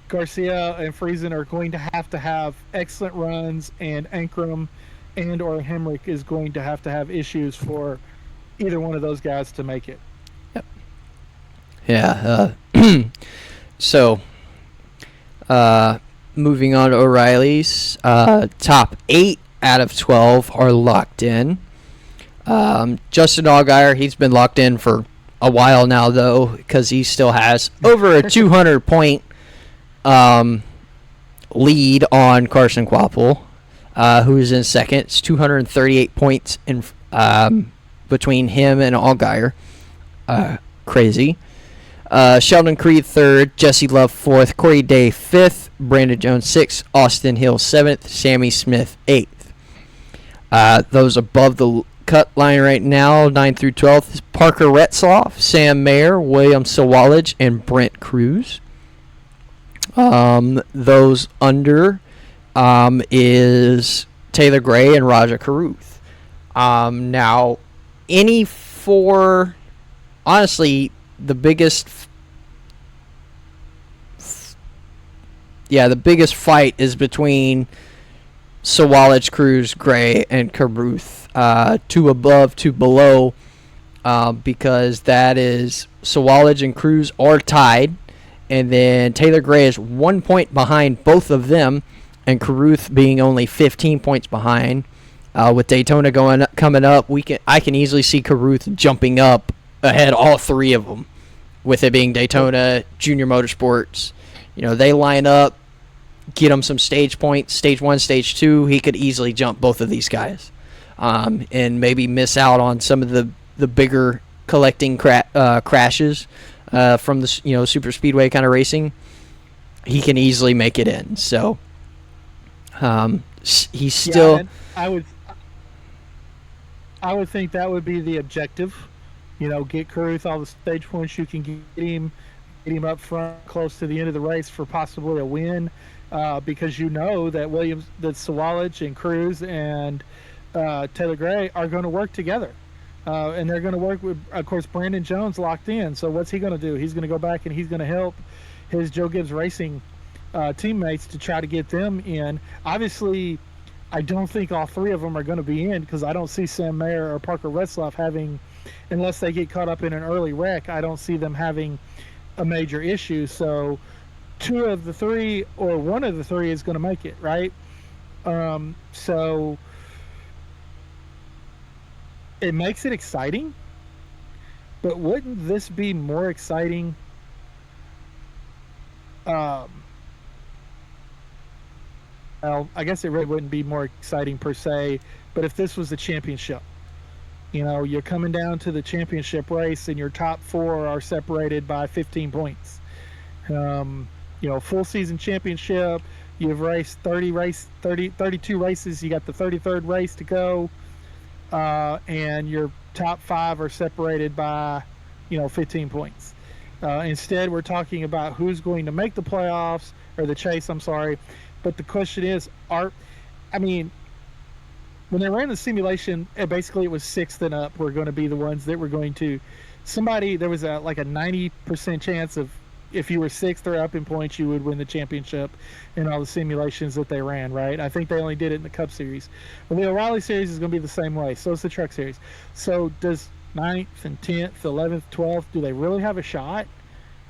Garcia and Friesen are going to have excellent runs, and Ankrum and or Hamrick is going to have issues for either one of those guys to make it. Yep. Yeah. So, moving on to O'Reilly's, top 8 out of 12 are locked in. Justin Allgaier, he's been locked in for a while now, though, because he still has over a 200-point lead on Carson Quapple, who is in second. It's 238 points in between him and Allgaier. Crazy. Sheldon Creed third, Jesse Love fourth, Corey Day fifth, Brandon Jones sixth, Austin Hill seventh, Sammy Smith eighth. Those above the cut line right now, 9 through 12, is Parker Retzloff, Sam Mayer, William Sawalage, and Brent Cruz. Those under is Taylor Gray and Raja Caruth. Now, any four, honestly, the biggest fight is between Sawalage, Cruz, Gray, and Caruth. 2 above, 2 below, because that is Sawalage and Cruz are tied, and then Taylor Gray is 1 point behind both of them, and Caruth being only 15 points behind. With Daytona coming up, I can easily see Caruth jumping up ahead all 3 of them, with it being Daytona, Junior Motorsports. They line up, get him some stage points, stage 1, stage 2. He could easily jump both of these guys, and maybe miss out on some of the bigger collecting crashes from the super speedway kind of racing. He can easily make it in. So he's still. Yeah, I would think that would be the objective. Get Caruth all the stage points you can get him up front close to the end of the race for possibly a win, because that that Sawalage and Cruz and Taylor Gray are going to work together, and they're going to work with, of course, Brandon Jones locked in. So what's he going to do? He's going to go back and he's going to help his Joe Gibbs Racing teammates to try to get them in. Obviously, I don't think all 3 of them are going to be in, because I don't see Sam Mayer or Parker Retzloff having, unless they get caught up in an early wreck, I don't see them having a major issue. So two of the three or one of the three is going to make it, right? So it makes it exciting, but wouldn't this be more exciting? Well, I guess it really wouldn't be more exciting per se, but if this was the championship, you're coming down to the championship race and your top four are separated by 15 points. Full season championship, you've raced 32 races, you got the 33rd race to go, and your top five are separated by 15 points. Instead, we're talking about who's going to make the playoffs, or the chase, I'm sorry. But the question is, when they ran the simulation, basically it was sixth and up were going to be the ones that were going to, there was a 90% chance of, if you were sixth or up in points, you would win the championship in all the simulations that they ran, right? I think they only did it in the Cup Series. Well, the O'Reilly Series is going to be the same way. So is the Truck Series. So does 9th and 10th, 11th, 12th, do they really have a shot?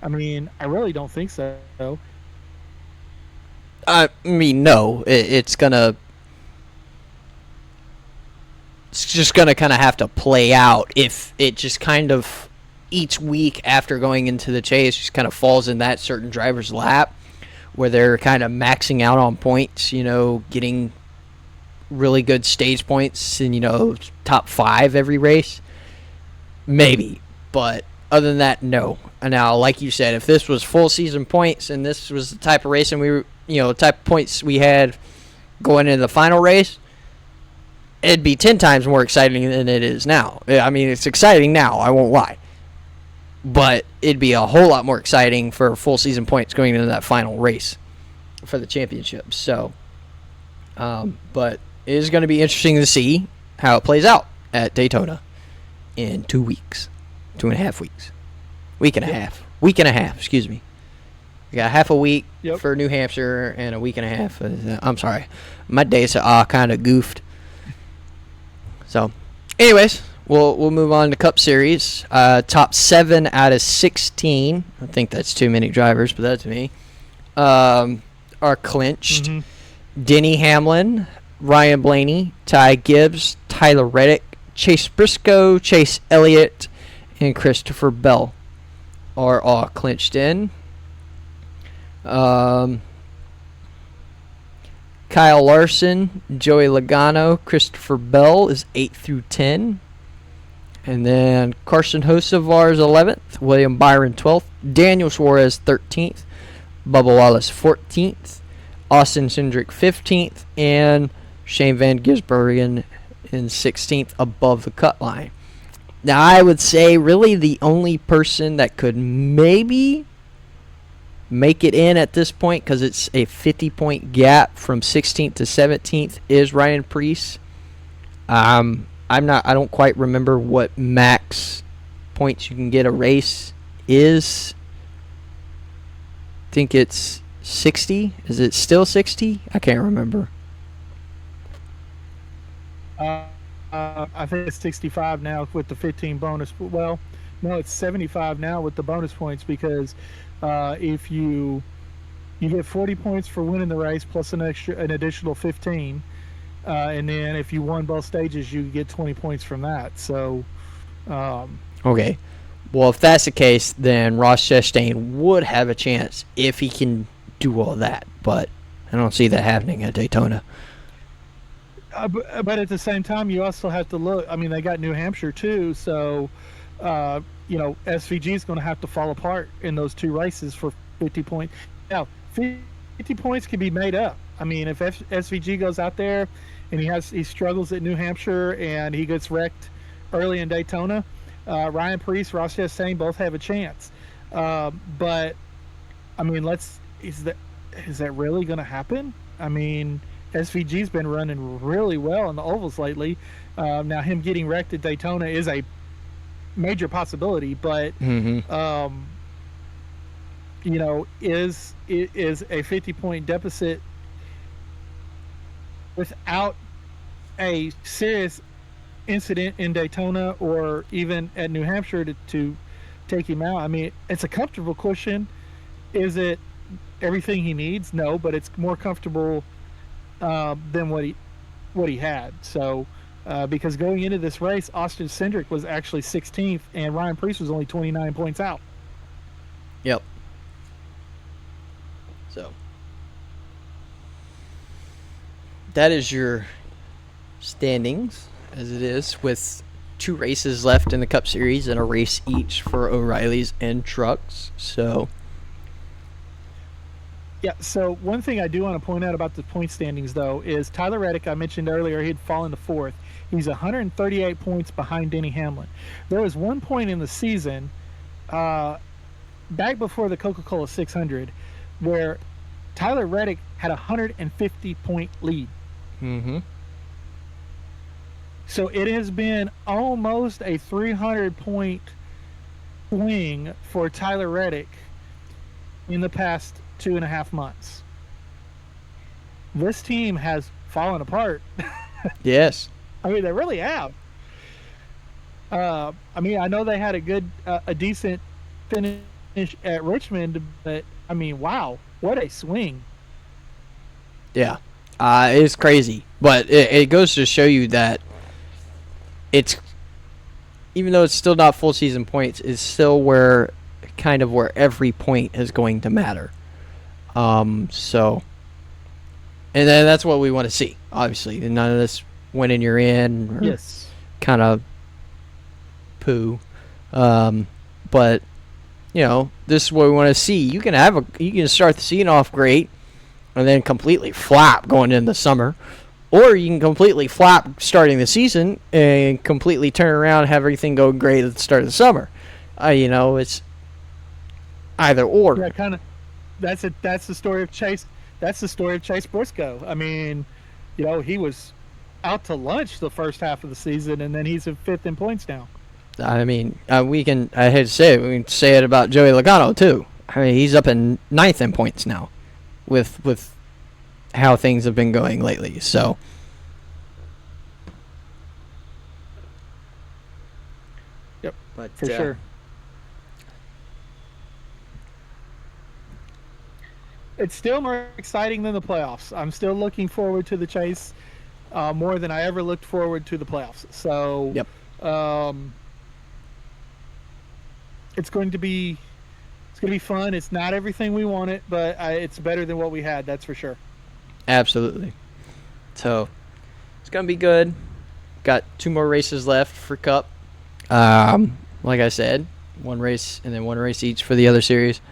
I really don't think so. No. It's just gonna kind of have to play out if it just kind of each week after going into the chase just kind of falls in that certain driver's lap where they're kind of maxing out on points, getting really good stage points and, top 5 every race. Maybe. But other than that, no. And now, like you said, if this was full season points and this was the type of racing we were, type of points we had going into the final race, it'd be 10 times more exciting than it is now. It's exciting now, I won't lie. But it'd be a whole lot more exciting for full season points going into that final race for the championship. So, but it is going to be interesting to see how it plays out at Daytona in 2 weeks. 2.5 weeks. Week and a half, excuse me. We got half a week for New Hampshire and a week and a half. I'm sorry. My days are kind of goofed. So, anyways, we'll move on to Cup Series. Top 7 out of 16. I think that's too many drivers, but that's me. Are clinched. Mm-hmm. Denny Hamlin, Ryan Blaney, Ty Gibbs, Tyler Reddick, Chase Briscoe, Chase Elliott, and Christopher Bell are all clinched in. Kyle Larson, Joey Logano, Christopher Bell is 8 through 10. And then Carson Hocevar is 11th, William Byron 12th, Daniel Suarez 13th, Bubba Wallace 14th, Austin Cindric 15th, and Shane Van Gisbergen in 16th above the cut line. Now, I would say really the only person that could maybe make it in at this point, because it's a 50-point gap from 16th to 17th, is Ryan Preece. I don't quite remember what max points you can get a race is. I think it's 60. Is it still 60? I can't remember. I think it's 65 now with the 15 bonus. Well, no, it's 75 now with the bonus points, because if you get 40 points for winning the race plus an additional 15, and then if you won both stages, you get 20 points from that. So, okay. Well, if that's the case, then Ross Chastain would have a chance if he can do all that, but I don't see that happening at Daytona. But at the same time, you also have to look. They got New Hampshire too, so SVG is going to have to fall apart in those two races for 50 points. Now, 50 points can be made up. If SVG goes out there and he struggles at New Hampshire and he gets wrecked early in Daytona, Ryan Preece, Ross Chastain both have a chance. But is that really going to happen? SVG's been running really well in the ovals lately. Now, him getting wrecked at Daytona is a major possibility, but is a 50-point deficit without a serious incident in Daytona or even at New Hampshire to take him out. I mean, it's a comfortable cushion. Is it everything he needs? No, but it's more comfortable than what he had. So, because going into this race, Austin Cindric was actually 16th, and Ryan Preece was only 29 points out. Yep. So that is your standings as it is, with 2 races left in the Cup Series and a race each for O'Reilly's and Trucks. So yeah, so one thing I do want to point out about the point standings, though, is Tyler Reddick, I mentioned earlier, he'd fallen to 4th. He's 138 points behind Denny Hamlin. There was one point in the season, back before the Coca-Cola 600, where Tyler Reddick had a 150-point lead. Mm-hmm. So it has been almost a 300-point swing for Tyler Reddick in the past 2.5 months. This team has fallen apart. Yes. I mean, they really have. I mean, I know they had a decent finish at Richmond, but I mean, wow, what a swing. Yeah. It's crazy. But it goes to show you that it's, even though it's still not full season points, it's still where every point is going to matter. So, and then that's what we want to see, obviously. None of this winning you're in, or yes, kind of poo. But you know, this is what we want to see. You can start the season off great, and then completely flop going into the summer, or you can completely flop starting the season and completely turn around and have everything go great at the start of the summer. You know, it's either or. Yeah, kind of. That's the story of Chase. That's the story of Chase Briscoe. I mean, you know, he was out to lunch the first half of the season, and then he's in 5th in points now. I mean, I hate to say it, we can say it about Joey Logano too. I mean, he's up in 9th in points now, with how things have been going lately. So, yep, but for sure. It's still more exciting than the playoffs. I'm still looking forward to the chase more than I ever looked forward to the playoffs. So, yep. It's going to be fun. It's not everything we wanted, but it's better than what we had. That's for sure. Absolutely. So it's gonna be good. Got 2 more races left for Cup. Like I said, 1 race and then 1 race each for the other series.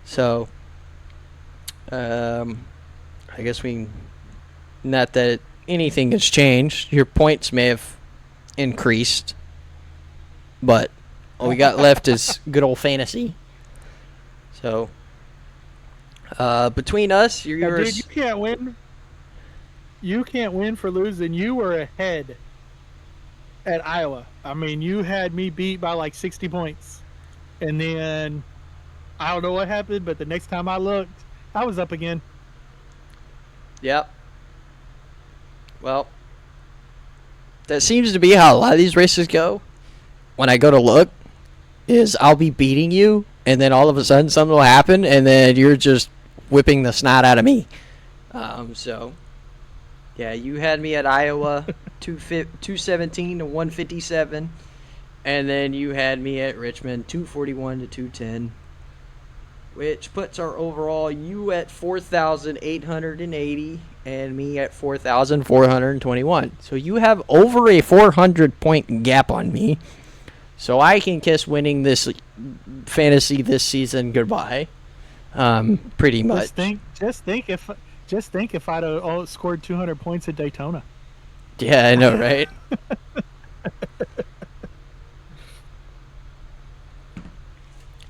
So, I guess not that anything has changed. Your points may have increased, but all we got left is good old fantasy. So, between us, dude, you can't win. You can't win for losing. You were ahead at Iowa. I mean, you had me beat by like 60 points. And then, I don't know what happened, but the next time I looked, I was up again. Yep. Well, that seems to be how a lot of these races go. When I go to look, is I'll be beating you, and then all of a sudden something will happen, and then you're just whipping the snot out of me. So, yeah, you had me at Iowa 217 to 157, and then you had me at Richmond 241 to 210, which puts our overall you at 4,880 and me at 4,421. So you have over a 400-point gap on me. So I can kiss winning this fantasy this season goodbye. Pretty much. Just think if I'd scored 200 points at Daytona. Yeah, I know, right?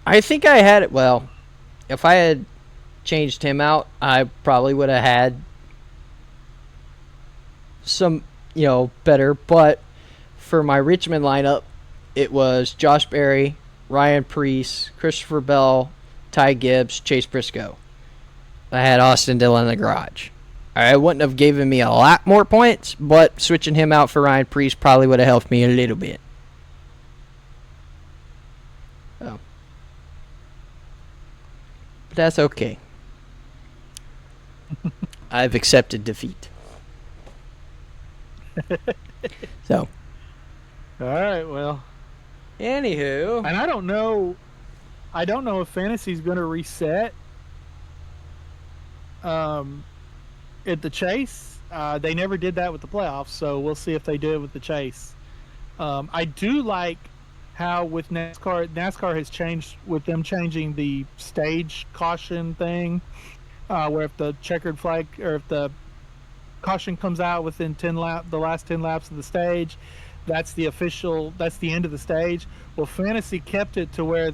I think I had it. Well, if I had changed him out, I probably would have had some, better. But for my Richmond lineup, it was Josh Berry, Ryan Preece, Christopher Bell, Ty Gibbs, Chase Briscoe. I had Austin Dillon in the garage. I wouldn't have given me a lot more points, but switching him out for Ryan Preece probably would have helped me a little bit. Oh. but that's okay. I've accepted defeat. So. All right, well. Anywho. And I don't know if fantasy's going to reset at the chase. They never did that with the playoffs, so we'll see if they do it with the chase. I do like how with NASCAR has changed with them changing the stage caution thing, where if the checkered flag or if the caution comes out within the last 10 laps of the stage, that's the end of the stage. Well, fantasy kept it to where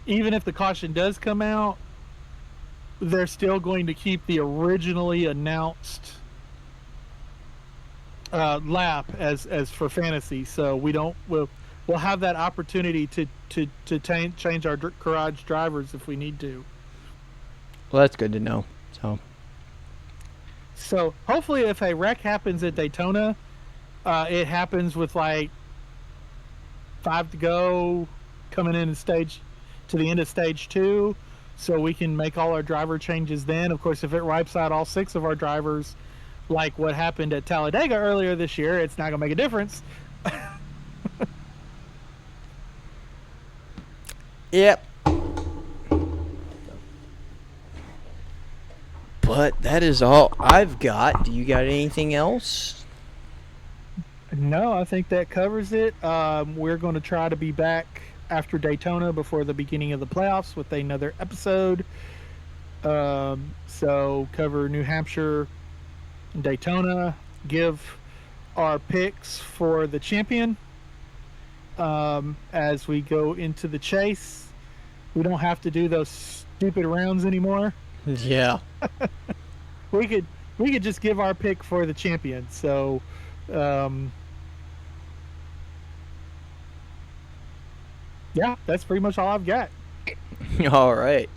even if the caution does come out, they're still going to keep the originally announced lap as for fantasy. So we'll have that opportunity to change our garage drivers if we need to. Well, that's good to know. So hopefully, if a wreck happens at Daytona, it happens with like 5 to go, coming in to the end of stage 2, so we can make all our driver changes then. Of course, if it wipes out all 6 of our drivers, like what happened at Talladega earlier this year, it's not going to make a difference. Yep. But that is all I've got. Do you got anything else? No, I think that covers it. We're going to try to be back after Daytona before the beginning of the playoffs with another episode. So cover New Hampshire and Daytona, give our picks for the champion as we go into the chase. We don't have to do those stupid rounds anymore. Yeah. We could just give our pick for the champion. So yeah, that's pretty much all I've got. All right.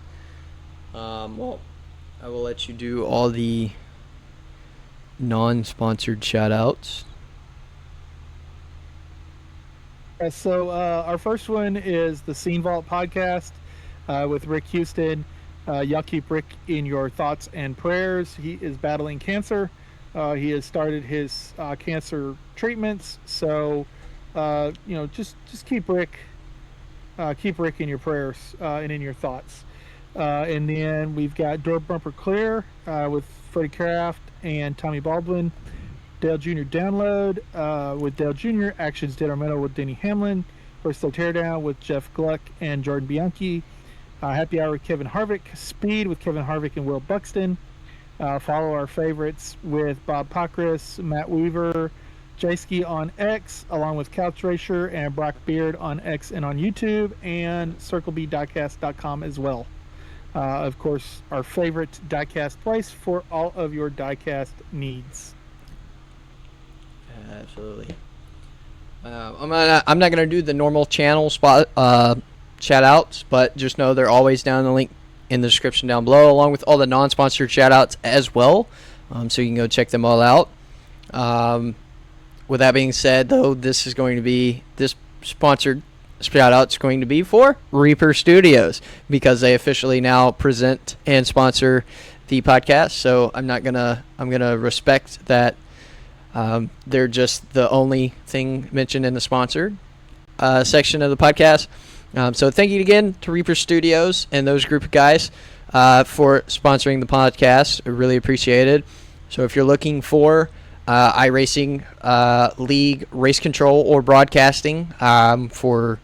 Well, I will let you do all the non-sponsored shout-outs. So our first one is the Scene Vault podcast with Rick Houston. Y'all keep Rick in your thoughts and prayers. He is battling cancer. He has started his cancer treatments. So, just keep Rick in your prayers and in your thoughts. And then we've got Door Bumper Clear with Freddie Kraft and Tommy Baldwin. Dale Jr. Download with Dale Jr. Actions Detrimental with Denny Hamlin. First Teardown with Jeff Gluck and Jordan Bianchi. Happy Hour with Kevin Harvick. Speed with Kevin Harvick and Will Buxton. Follow our favorites with Bob Pockrass, Matt Weaver, Jayski on X, along with Couch Racer and Brock Beard on X and on YouTube, and CircleBDiecast.com as well. Of course, our favorite diecast place for all of your diecast needs. Absolutely. I'm not gonna do the normal channel spot shout outs, but just know they're always down in the link in the description down below, along with all the non-sponsored shout outs as well, so you can go check them all out. With that being said, though, this sponsored shout out is going to be for Reaper Studios, because they officially now present and sponsor the podcast. So I'm gonna respect that. They're just the only thing mentioned in the sponsored section of the podcast. So thank you again to Reaper Studios and those group of guys for sponsoring the podcast. I really appreciate it. So if you're looking for iRacing League race control or broadcasting for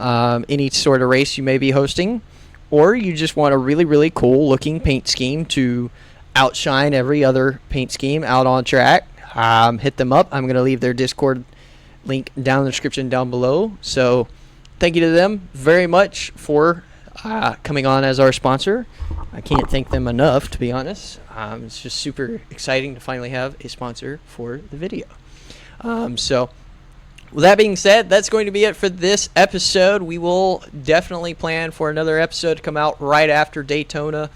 any sort of race you may be hosting, or you just want a really, really cool looking paint scheme to outshine every other paint scheme out on track, hit them up. I'm going to leave their Discord link down in the description down below. So thank you to them very much for coming on as our sponsor. I can't thank them enough, to be honest. It's just super exciting to finally have a sponsor for the video. So with that being said, that's going to be it for this episode. We will definitely plan for another episode to come out right after Daytona,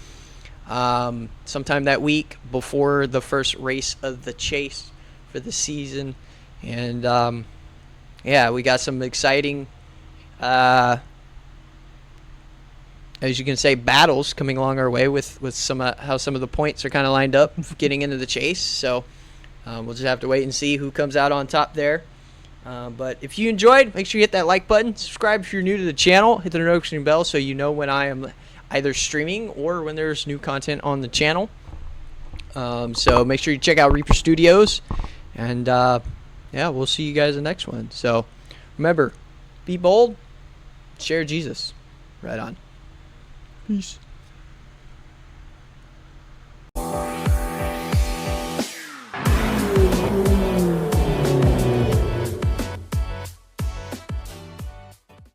sometime that week before the first race of the chase for the season. And we got some exciting as you can say, battles coming along our way with some how some of the points are kind of lined up getting into the chase. So we'll just have to wait and see who comes out on top there. But if you enjoyed, make sure you hit that like button. Subscribe if you're new to the channel. Hit the notification bell so you know when I am either streaming or when there's new content on the channel. So make sure you check out Reaper Studios. And yeah, we'll see you guys in the next one. So remember, be bold, share Jesus. Right on. Peace.